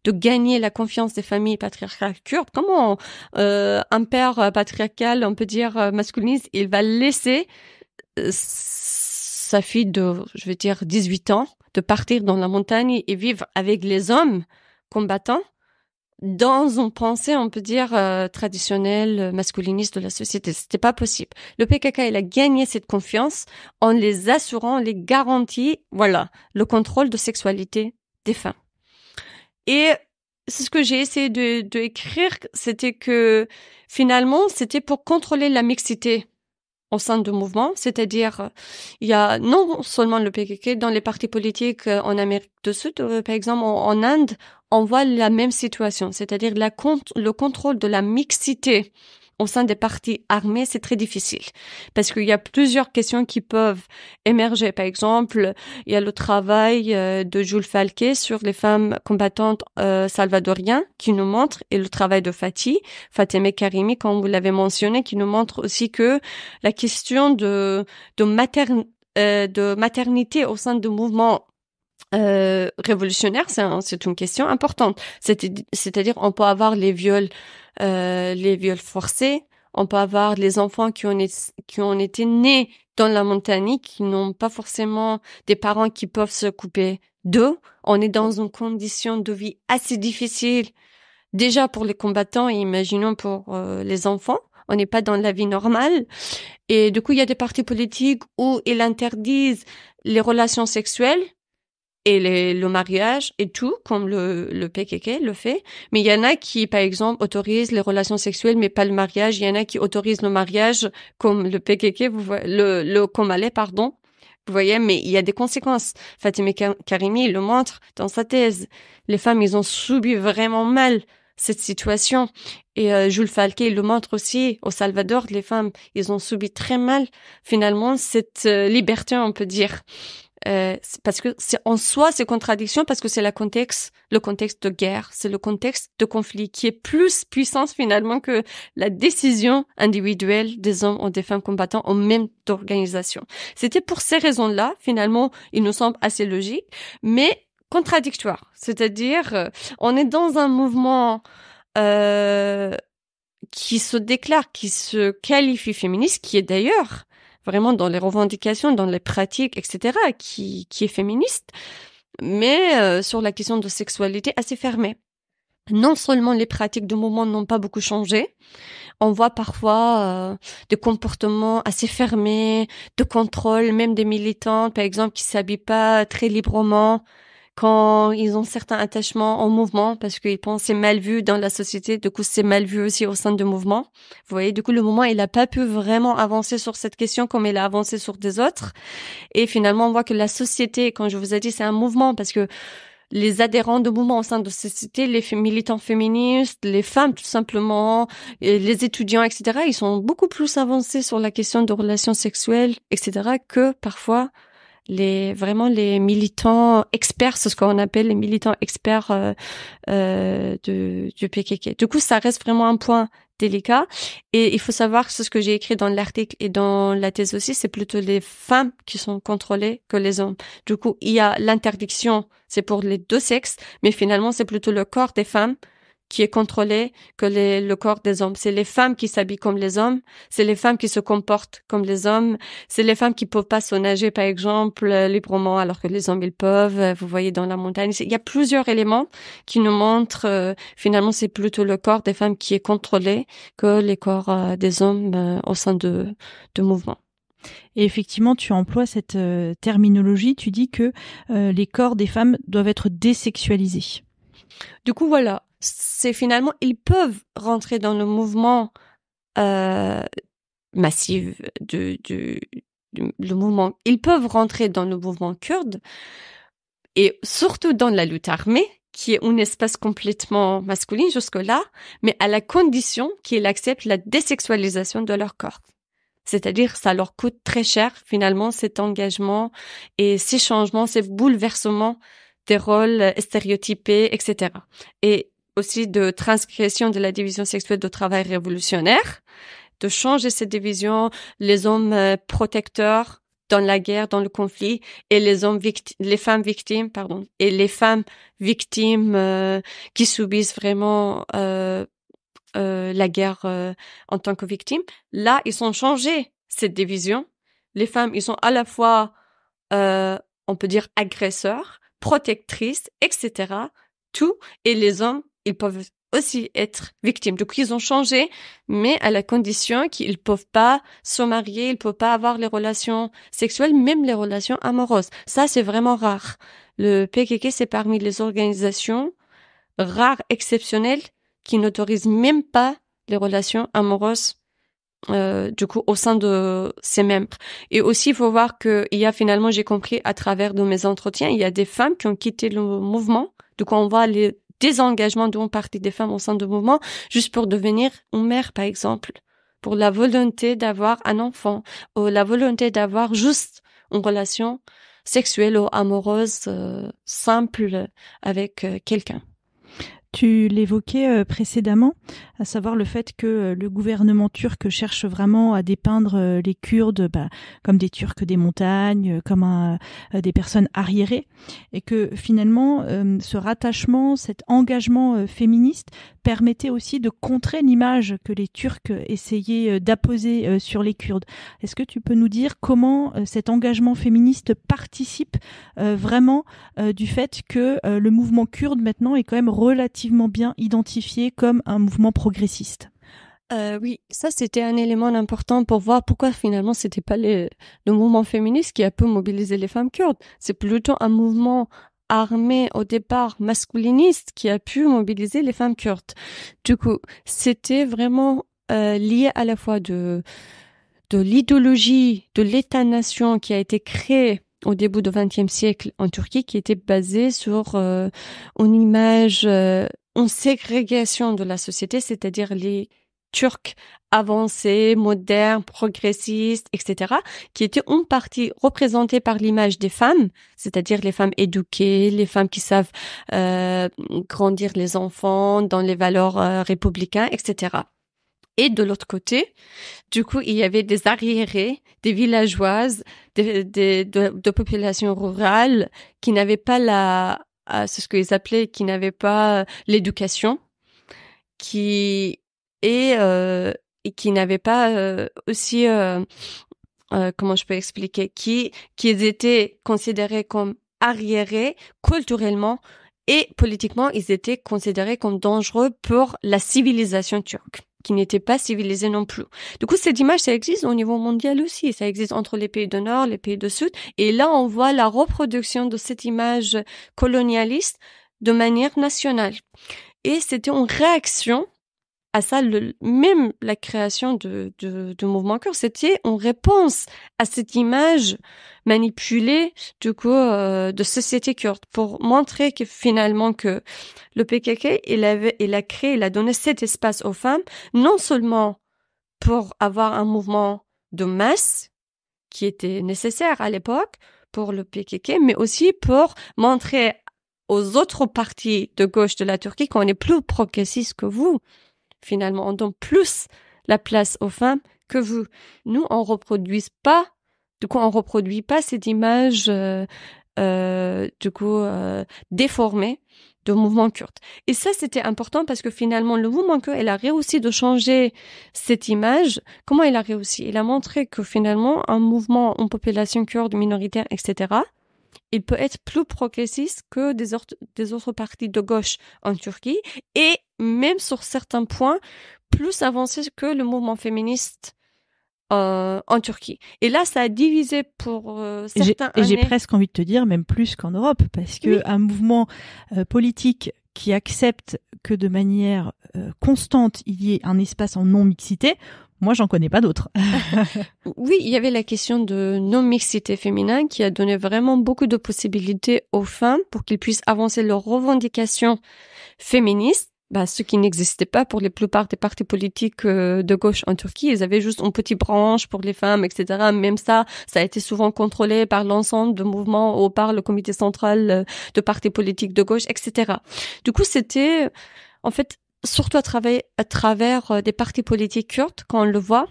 gagner la confiance des familles patriarcales kurdes. Comment un père patriarcal, on peut dire masculiniste, il va laisser sa fille de, je vais dire, 18 ans, de partir dans la montagne et vivre avec les hommes combattants dans une pensée, on peut dire, traditionnelle, masculiniste de la société. C'était pas possible. Le PKK, il a gagné cette confiance en les assurant, les garanties, voilà, le contrôle de sexualité des femmes. Et c'est ce que j'ai essayé de écrire, c'était que finalement, c'était pour contrôler la mixité au sein du mouvement, c'est-à-dire il y a non seulement le PKK, dans les partis politiques en Amérique du Sud, par exemple en Inde, on voit la même situation, c'est-à-dire le contrôle de la mixité au sein des partis armés, c'est très difficile parce qu'il y a plusieurs questions qui peuvent émerger. Par exemple, il y a le travail de Jules Falquet sur les femmes combattantes salvadoriennes qui nous montre, et le travail de Fatemeh Karimi, comme vous l'avez mentionné, qui nous montre aussi que la question de maternité au sein du mouvement révolutionnaire, c'est une question importante. C'est-à-dire, on peut avoir les viols forcés, on peut avoir les enfants qui ont été nés dans la montagne, qui n'ont pas forcément des parents qui peuvent se couper d'eux. On est dans une condition de vie assez difficile, déjà pour les combattants et imaginons pour les enfants. On n'est pas dans la vie normale. Et du coup, il y a des partis politiques où ils interdisent les relations sexuelles et le mariage et tout, comme le PKK le fait. Mais il y en a qui, par exemple, autorisent les relations sexuelles, mais pas le mariage. Il y en a qui autorisent le mariage, comme le PKK, le Komale, pardon. Vous voyez, mais il y a des conséquences. Fatemeh Karimi, il le montre dans sa thèse. Les femmes, ils ont subi vraiment mal cette situation. Et Jules Falquet, il le montre aussi au Salvador. Les femmes, ils ont subi très mal, finalement, cette liberté, on peut dire. Parce que c'est en soi ces contradictions, parce que c'est le contexte de guerre, c'est le contexte de conflit qui est plus puissant finalement que la décision individuelle des hommes ou des femmes combattants ou même d'organisation. C'était pour ces raisons-là, finalement, il nous semble assez logique, mais contradictoire. C'est-à-dire, on est dans un mouvement qui se déclare, qui se qualifie féministe, qui est d'ailleurs vraiment dans les revendications, dans les pratiques, etc., qui est féministe, mais sur la question de sexualité assez fermée. Non seulement les pratiques de mouvement n'ont pas beaucoup changé, on voit parfois des comportements assez fermés, de contrôle, même des militants, par exemple, qui s'habillent pas très librement, quand ils ont certains attachements au mouvement parce qu'ils pensent que c'est mal vu dans la société, du coup c'est mal vu aussi au sein du mouvement. Vous voyez, du coup le mouvement il a pas pu vraiment avancer sur cette question comme il a avancé sur des autres. Et finalement on voit que la société, quand je vous ai dit c'est un mouvement parce que les adhérents de mouvement au sein de la société, les militants féministes, les femmes tout simplement, et les étudiants, etc., ils sont beaucoup plus avancés sur la question de relations sexuelles, etc., que parfois vraiment les militants experts, c'est ce qu'on appelle les militants experts du PKK. Du coup, ça reste vraiment un point délicat. Et il faut savoir que c'est ce que j'ai écrit dans l'article et dans la thèse aussi, c'est plutôt les femmes qui sont contrôlées que les hommes. Du coup, il y a l'interdiction, c'est pour les deux sexes, mais finalement, c'est plutôt le corps des femmes qui est contrôlé que le corps des hommes. C'est les femmes qui s'habillent comme les hommes, c'est les femmes qui se comportent comme les hommes, c'est les femmes qui peuvent pas se nager, par exemple, librement, alors que les hommes, ils peuvent. Vous voyez, dans la montagne. Il y a plusieurs éléments qui nous montrent, finalement, c'est plutôt le corps des femmes qui est contrôlé que les corps des hommes au sein de mouvements. Et effectivement, tu emploies cette terminologie, tu dis que les corps des femmes doivent être désexualisés. Du coup, voilà. C'est finalement, ils peuvent rentrer dans le mouvement massif le mouvement. Ils peuvent rentrer dans le mouvement kurde et surtout dans la lutte armée, qui est un espace complètement masculin jusque-là, mais à la condition qu'ils acceptent la désexualisation de leur corps. C'est-à-dire, ça leur coûte très cher, finalement, cet engagement et ces changements, ces bouleversements des rôles stéréotypés, etc. Et aussi de transgression de la division sexuelle de travail révolutionnaire, de changer cette division, les hommes protecteurs dans la guerre, dans le conflit, et les femmes victimes, et les femmes victimes qui subissent vraiment la guerre en tant que victimes. Là, ils ont changé cette division. Les femmes, ils sont à la fois, on peut dire, agresseurs, protectrices, etc. Tout, et les hommes, ils peuvent aussi être victimes. Du coup, ils ont changé, mais à la condition qu'ils peuvent pas se marier, ils peuvent pas avoir les relations sexuelles, même les relations amoureuses. Ça, c'est vraiment rare. Le PKK, c'est parmi les organisations rares, exceptionnelles, qui n'autorisent même pas les relations amoureuses du coup au sein de ses membres. Et aussi il faut voir que il y a finalement, j'ai compris à travers de mes entretiens, il y a des femmes qui ont quitté le mouvement. Du coup on voit les désengagements d'une partie des femmes au sein du mouvement juste pour devenir une mère, par exemple, pour la volonté d'avoir un enfant ou la volonté d'avoir juste une relation sexuelle ou amoureuse simple avec quelqu'un. Tu l'évoquais précédemment, à savoir le fait que le gouvernement turc cherche vraiment à dépeindre les Kurdes comme des Turcs des montagnes, comme des personnes arriérées, et que finalement ce rattachement, cet engagement féministe permettait aussi de contrer l'image que les Turcs essayaient d'apposer sur les Kurdes. Est-ce que tu peux nous dire comment cet engagement féministe participe vraiment du fait que le mouvement kurde maintenant est quand même relativement bien identifié comme un mouvement progressiste? Oui, ça c'était un élément important pour voir pourquoi finalement c'était pas le mouvement féministe qui a pu mobiliser les femmes kurdes. C'est plutôt un mouvement armé au départ masculiniste qui a pu mobiliser les femmes kurdes. Du coup, c'était vraiment lié à la fois de l'idéologie de l'État-nation qui a été créé au début du XXe siècle en Turquie, qui était basée sur une image, une ségrégation de la société, c'est-à-dire les Turcs avancés, modernes, progressistes, etc., qui étaient en partie représentés par l'image des femmes, c'est-à-dire les femmes éduquées, les femmes qui savent grandir les enfants dans les valeurs républicaines, etc. Et de l'autre côté, du coup, il y avait des arriérés, des villageoises, de populations rurales qui n'avaient pas c'est ce qu'ils appelaient, qui n'avaient pas l'éducation, et qui n'avaient pas aussi, comment je peux expliquer, qui étaient considérés comme arriérés culturellement et politiquement, ils étaient considérés comme dangereux pour la civilisation turque, qui n'était pas civilisée non plus. Du coup, cette image, ça existe au niveau mondial aussi. Ça existe entre les pays du Nord, les pays du Sud. Et là, on voit la reproduction de cette image colonialiste de manière nationale. Et c'était une réaction à ça, même la création de mouvement kurde, c'était une réponse à cette image manipulée du coup de société kurde, pour montrer que finalement que le PKK il a donné cet espace aux femmes, non seulement pour avoir un mouvement de masse qui était nécessaire à l'époque, pour le PKK, mais aussi pour montrer aux autres partis de gauche de la Turquie qu'on est plus progressiste que vous. Finalement, on donne plus la place aux femmes que vous. Nous, on reproduit pas cette image, déformée de mouvement kurde. Et ça, c'était important parce que finalement, le mouvement kurde, il a réussi de changer cette image. Comment il a réussi? Il a montré que finalement, un mouvement en population kurde minoritaire, etc., il peut être plus progressiste que des autres partis de gauche en Turquie et même sur certains points, plus avancé que le mouvement féministe en Turquie. Et là, ça a divisé pour certains années. Et j'ai presque envie de te dire, même plus qu'en Europe, parce que un mouvement politique qui accepte que de manière constante, il y ait un espace en non-mixité, moi, j'en connais pas d'autres. Oui, il y avait la question de non-mixité féminin qui a donné vraiment beaucoup de possibilités aux femmes pour qu'ils puissent avancer leurs revendications féministes. Ce qui n'existait pas pour la plupart des partis politiques de gauche en Turquie. Ils avaient juste une petite branche pour les femmes, etc. Même ça a été souvent contrôlé par l'ensemble de mouvements ou par le comité central de partis politiques de gauche, etc. Du coup, c'était, en fait, surtout à travers des partis politiques kurdes, quand on le voit,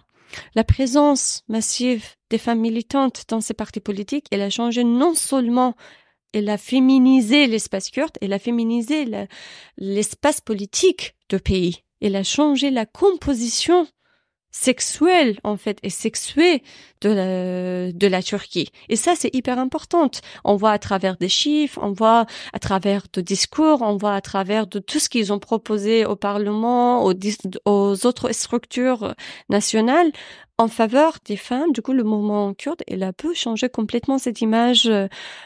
la présence massive des femmes militantes dans ces partis politiques, elle a changé non seulement elle a féminisé l'espace kurde, elle a féminisé l'espace politique du pays. Elle a changé la composition sexuelle, en fait, et sexuée de la Turquie. Et ça, c'est hyper important. On voit à travers des chiffres, on voit à travers de discours, on voit à travers de tout ce qu'ils ont proposé au Parlement, aux autres structures nationales, en faveur des femmes. Du coup, le mouvement kurde, il a pu changer complètement cette image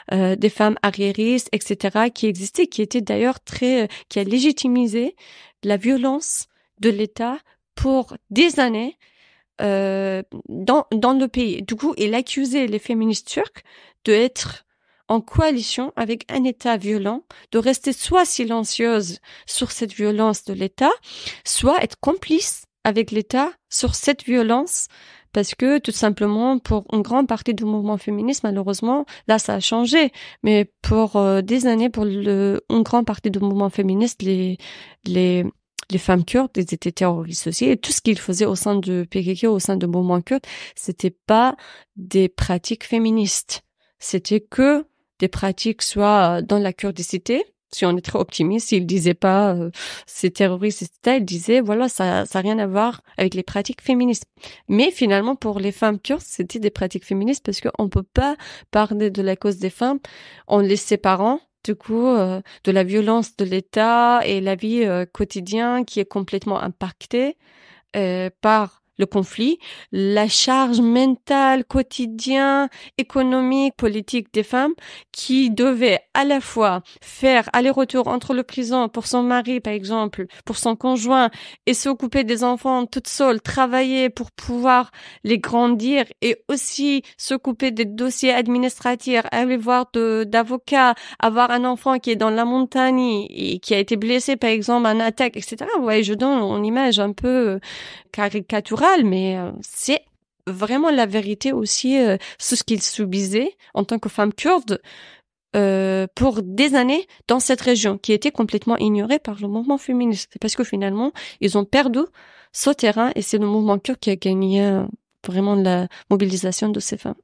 des femmes arriéristes, etc., qui existait, qui était d'ailleurs qui a légitimisé la violence de l'État pour des années dans le pays. Du coup, il accusait les féministes turques d'être en coalition avec un État violent, de rester soit silencieuse sur cette violence de l'État, soit être complice avec l'État sur cette violence, parce que tout simplement pour une grande partie du mouvement féministe, malheureusement, là ça a changé, mais pour des années, pour une grande partie du mouvement féministe, les femmes kurdes, ils étaient terroristes aussi, et tout ce qu'ils faisaient au sein de PKK, au sein du mouvement kurde, c'était pas des pratiques féministes, c'était que des pratiques soit dans la kurdicité. Si on est très optimiste, ils disaient pas c'est terroriste, etc. Ils disaient voilà, ça a rien à voir avec les pratiques féministes. Mais finalement, pour les femmes kurdes, c'était des pratiques féministes parce qu'on peut pas parler de la cause des femmes en les séparant du coup de la violence de l'État et la vie quotidienne qui est complètement impactée par le conflit, la charge mentale, quotidienne, économique, politique des femmes qui devaient à la fois faire aller-retour entre le prison pour son mari, par exemple, pour son conjoint, et s'occuper des enfants toute seule, travailler pour pouvoir les grandir et aussi s'occuper des dossiers administratifs, aller voir d'avocats, avoir un enfant qui est dans la montagne et qui a été blessé, par exemple, en attaque, etc. Ouais, je donne une image un peu caricaturale, mais c'est vraiment la vérité aussi sur ce qu'ils subissaient en tant que femmes kurdes pour des années dans cette région qui était complètement ignorée par le mouvement féministe. Parce que finalement, ils ont perdu ce terrain et c'est le mouvement kurde qui a gagné vraiment la mobilisation de ces femmes.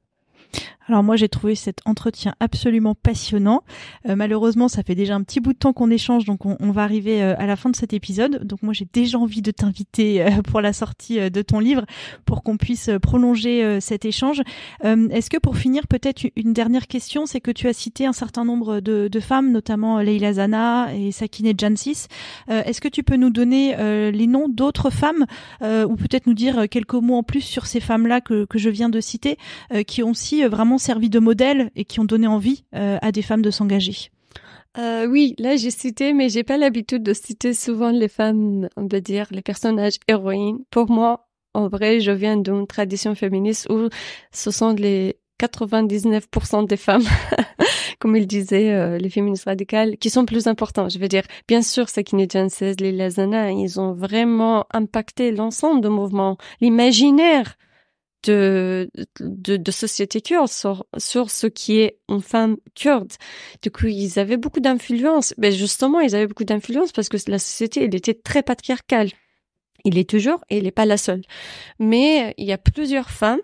Alors moi j'ai trouvé cet entretien absolument passionnant. Malheureusement ça fait déjà un petit bout de temps qu'on échange, donc on va arriver à la fin de cet épisode. Donc moi j'ai déjà envie de t'inviter pour la sortie de ton livre pour qu'on puisse prolonger cet échange. Est-ce que pour finir peut-être une dernière question, c'est que tu as cité un certain nombre de femmes, notamment Leyla Zana et Sakine Jansis. Est-ce que tu peux nous donner les noms d'autres femmes ou peut-être nous dire quelques mots en plus sur ces femmes-là que je viens de citer, qui ont aussi vraiment servi de modèle et qui ont donné envie à des femmes de s'engager? Oui, là j'ai cité, mais j'ai pas l'habitude de citer souvent les femmes, on peut dire, les personnages héroïnes. Pour moi, en vrai, je viens d'une tradition féministe où ce sont les 99% des femmes, comme il disait, les féministes radicales, qui sont plus importantes. Je veux dire, bien sûr, Sakine Jansis, Leyla Zana, ils ont vraiment impacté l'ensemble du mouvement, l'imaginaire de société kurde sur ce qui est une femme kurde. Du coup, ils avaient beaucoup d'influence. Ben justement, ils avaient beaucoup d'influence parce que la société, elle était très patriarcale. Il est toujours, et il n'est pas la seule. Mais il y a plusieurs femmes,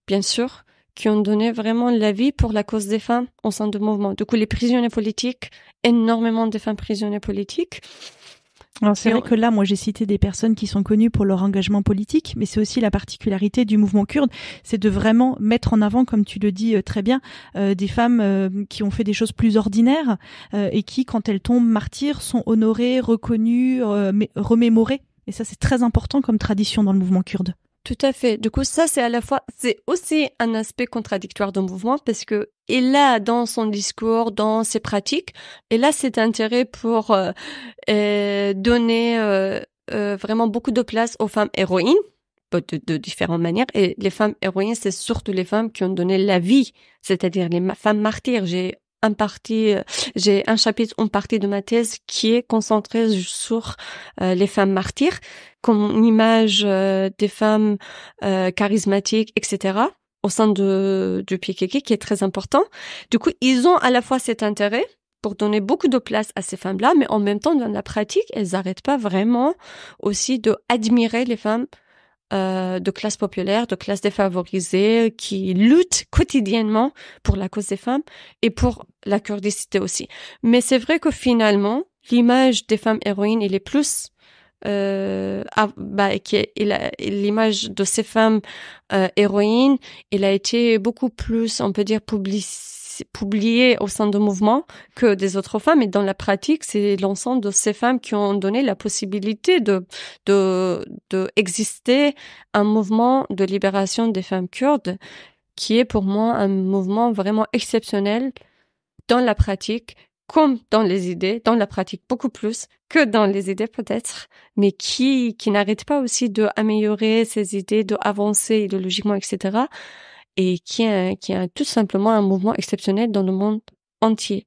bien sûr, qui ont donné vraiment la vie pour la cause des femmes au sein du mouvement. Du coup, les prisonniers politiques, énormément de femmes prisonniers politiques. Alors c'est vrai que là, moi j'ai cité des personnes qui sont connues pour leur engagement politique, mais c'est aussi la particularité du mouvement kurde, c'est de vraiment mettre en avant, comme tu le dis très bien, des femmes qui ont fait des choses plus ordinaires et qui, quand elles tombent martyres, sont honorées, reconnues, remémorées. Et ça, c'est très important comme tradition dans le mouvement kurde. Tout à fait. Du coup, ça, c'est aussi un aspect contradictoire du mouvement parce que il a dans son discours, dans ses pratiques, et là, cet intérêt pour donner vraiment beaucoup de place aux femmes héroïnes de différentes manières. Et les femmes héroïnes, c'est surtout les femmes qui ont donné la vie, c'est-à-dire les femmes martyrs. J'ai un chapitre, une partie de ma thèse qui est concentrée sur les femmes martyrs, comme une image des femmes charismatiques, etc., au sein du PKK, qui est très important. Du coup, ils ont à la fois cet intérêt pour donner beaucoup de place à ces femmes-là, mais en même temps, dans la pratique, elles n'arrêtent pas vraiment aussi de admirer les femmes de classe populaire, de classe défavorisée, qui luttent quotidiennement pour la cause des femmes et pour la kurdicité aussi. Mais c'est vrai que finalement, l'image des femmes héroïnes, il est plus l'image de ces femmes héroïnes, il a été beaucoup plus, on peut dire, publié au sein du mouvement que des autres femmes. Et dans la pratique, c'est l'ensemble de ces femmes qui ont donné la possibilité de exister un mouvement de libération des femmes kurdes qui est pour moi un mouvement vraiment exceptionnel dans la pratique, comme dans les idées, dans la pratique beaucoup plus que dans les idées peut-être, mais qui n'arrête pas aussi de améliorer ses idées, de avancer idéologiquement, etc., et qui est tout simplement un mouvement exceptionnel dans le monde entier.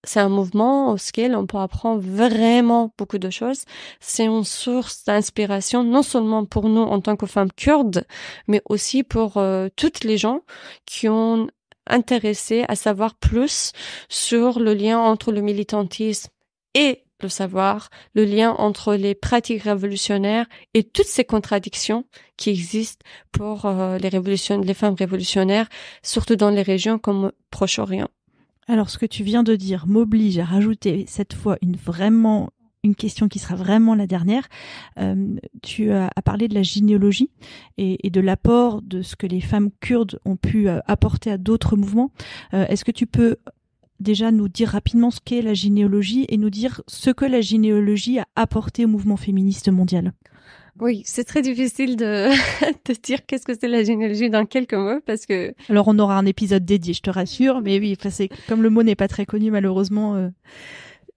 C'est un mouvement auquel on peut apprendre vraiment beaucoup de choses. C'est une source d'inspiration, non seulement pour nous en tant que femmes kurdes, mais aussi pour toutes les gens qui ont intéressé à savoir plus sur le lien entre le militantisme et le savoir, le lien entre les pratiques révolutionnaires et toutes ces contradictions qui existent pour les femmes révolutionnaires, surtout dans les régions comme Proche-Orient. Alors, ce que tu viens de dire m'oblige à rajouter cette fois une question qui sera vraiment la dernière. Tu as parlé de la généalogie et de l'apport de ce que les femmes kurdes ont pu apporter à d'autres mouvements. Est-ce que tu peux déjà nous dire rapidement ce qu'est la généalogie et nous dire ce que la généalogie a apporté au mouvement féministe mondial? Oui, c'est très difficile de dire qu'est-ce que c'est la généalogie dans quelques mots parce que... Alors on aura un épisode dédié, je te rassure, mais oui, c'est comme le mot n'est pas très connu malheureusement.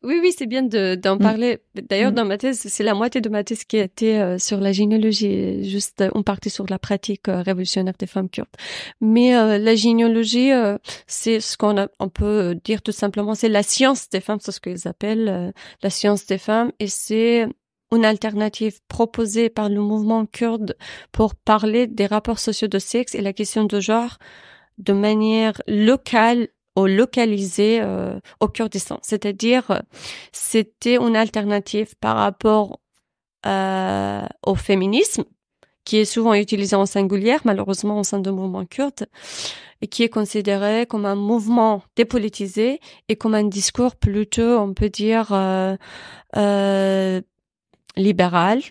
Oui, c'est bien d'en parler. D'ailleurs, dans ma thèse, c'est la moitié de ma thèse qui a été sur la généalogie, juste on partait sur la pratique révolutionnaire des femmes kurdes. Mais la généalogie, c'est ce on peut dire tout simplement, c'est la science des femmes, c'est ce qu'ils appellent la science des femmes, et c'est une alternative proposée par le mouvement kurde pour parler des rapports sociaux de sexe et la question de genre de manière locale ou localisée au Kurdistan. C'est-à-dire, c'était une alternative par rapport au féminisme, qui est souvent utilisé en singulière, malheureusement au sein du mouvement kurde, et qui est considéré comme un mouvement dépolitisé et comme un discours plutôt, on peut dire, libéral,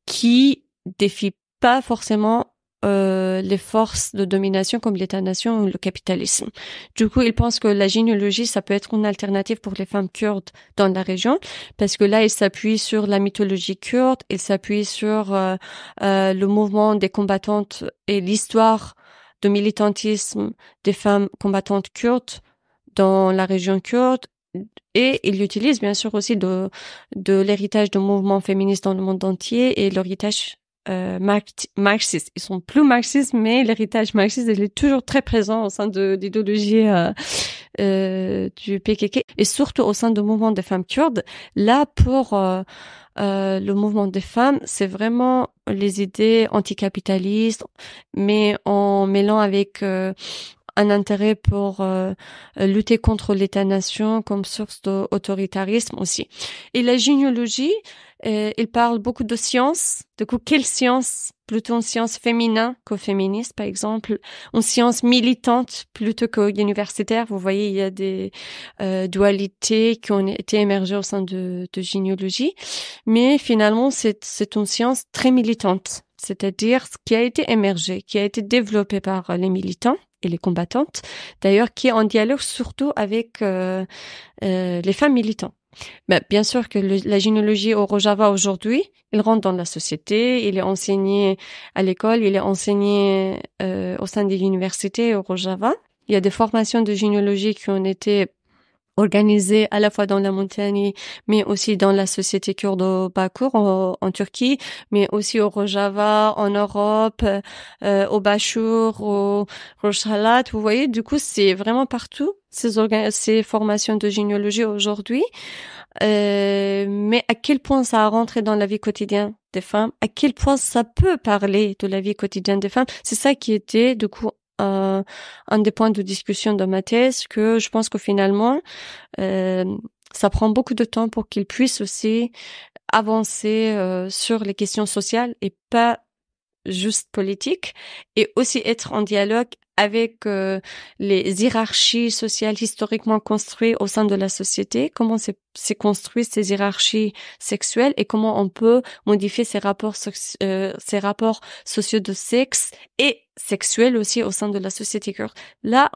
qui défie pas forcément les forces de domination comme l'État-nation ou le capitalisme. Du coup, ils pensent que la généalogie, ça peut être une alternative pour les femmes kurdes dans la région, parce que là, ils s'appuient sur la mythologie kurde, ils s'appuient sur le mouvement des combattantes et l'histoire de militantisme des femmes combattantes kurdes dans la région kurde. Et ils utilisent bien sûr aussi de l'héritage de mouvements féministes dans le monde entier et l'héritage marxiste. Ils sont plus marxistes, mais l'héritage marxiste, il est toujours très présent au sein de l'idéologie du PKK et surtout au sein du mouvement des femmes kurdes. Là, pour le mouvement des femmes, c'est vraiment les idées anticapitalistes, mais en mêlant avec un intérêt pour lutter contre l'État-nation comme source d'autoritarisme aussi. Et la généalogie, il parle beaucoup de science. Du coup, quelle science? Plutôt une science féminin qu'au féministe, par exemple. Une science militante plutôt qu'universitaire. Vous voyez, il y a des dualités qui ont été émergées au sein de généalogie. Mais finalement, c'est une science très militante. C'est-à-dire ce qui a été émergé, qui a été développé par les militants et les combattantes, d'ailleurs, qui est en dialogue surtout avec les femmes militantes. Ben, bien sûr que la généalogie au Rojava aujourd'hui, il rentre dans la société, il est enseigné à l'école, il est enseigné au sein des universités au Rojava. Il y a des formations de généalogie qui ont été organisées à la fois dans la montagne, mais aussi dans la société kurde au Bakur en Turquie, mais aussi au Rojava, en Europe, au Bachur, au Rojhalat. Vous voyez, du coup, c'est vraiment partout ces formations de généalogie aujourd'hui. Mais à quel point ça a rentré dans la vie quotidienne des femmes, à quel point ça peut parler de la vie quotidienne des femmes, c'est ça qui était, du coup, un des points de discussion de ma thèse, que je pense que finalement ça prend beaucoup de temps pour qu'ils puissent aussi avancer sur les questions sociales et pas juste politiques, et aussi être en dialogue avec les hiérarchies sociales historiquement construites au sein de la société, comment c'est construit ces hiérarchies sexuelles et comment on peut modifier ces rapports sociaux de sexe et sexuels aussi au sein de la société kurde. Là,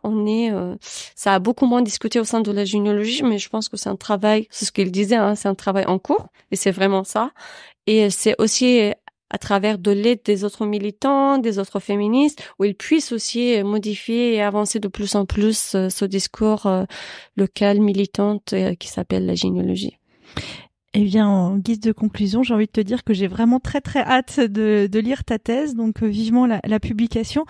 ça a beaucoup moins discuté au sein de la généalogie, mais je pense que c'est un travail, c'est ce qu'il disait, hein, c'est un travail en cours, et c'est vraiment ça. Et c'est aussi à travers de l'aide des autres militants, des autres féministes, où ils puissent aussi modifier et avancer de plus en plus ce discours local militante qui s'appelle la généalogie. Eh bien, en guise de conclusion, j'ai envie de te dire que j'ai vraiment très très hâte de lire ta thèse, donc vivement la publication.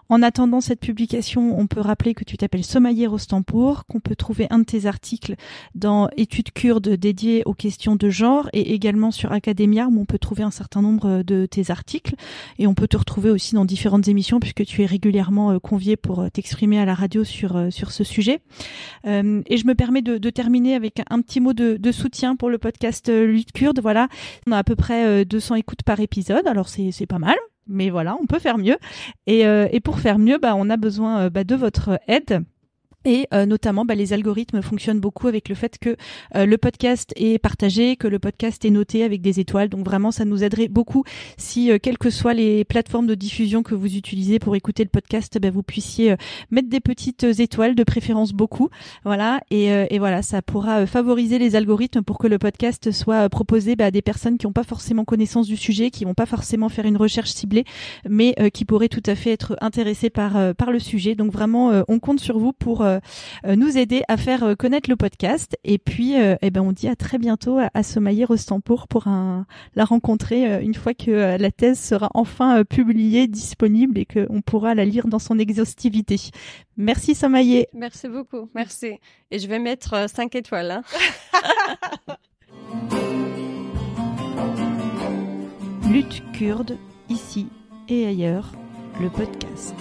En attendant cette publication, on peut rappeler que tu t'appelles Somaïa Rostanpour, qu'on peut trouver un de tes articles dans Études kurdes dédiées aux questions de genre et également sur Academia, où on peut trouver un certain nombre de tes articles. Et on peut te retrouver aussi dans différentes émissions puisque tu es régulièrement convié pour t'exprimer à la radio sur ce sujet. Et je me permets de terminer avec un petit mot de soutien pour le podcast Lutte Kurde. Voilà, on a à peu près 200 écoutes par épisode, alors c'est pas mal, mais voilà, on peut faire mieux. Et pour faire mieux, on a besoin de votre aide. Et notamment, les algorithmes fonctionnent beaucoup avec le fait que le podcast est partagé, que le podcast est noté avec des étoiles. Donc vraiment, ça nous aiderait beaucoup si, quelles que soient les plateformes de diffusion que vous utilisez pour écouter le podcast, vous puissiez mettre des petites étoiles, de préférence beaucoup. Voilà, et voilà, ça pourra favoriser les algorithmes pour que le podcast soit proposé à des personnes qui n'ont pas forcément connaissance du sujet, qui vont pas forcément faire une recherche ciblée, mais qui pourraient tout à fait être intéressées par le sujet. Donc vraiment, on compte sur vous pour nous aider à faire connaître le podcast. Et puis, on dit à très bientôt à Somaïa Rostanpour pour la rencontrer une fois que la thèse sera enfin publiée, disponible et qu'on pourra la lire dans son exhaustivité. Merci Somaïa. Merci beaucoup, merci. Et je vais mettre 5 étoiles. Lutte kurde, ici et ailleurs, le podcast.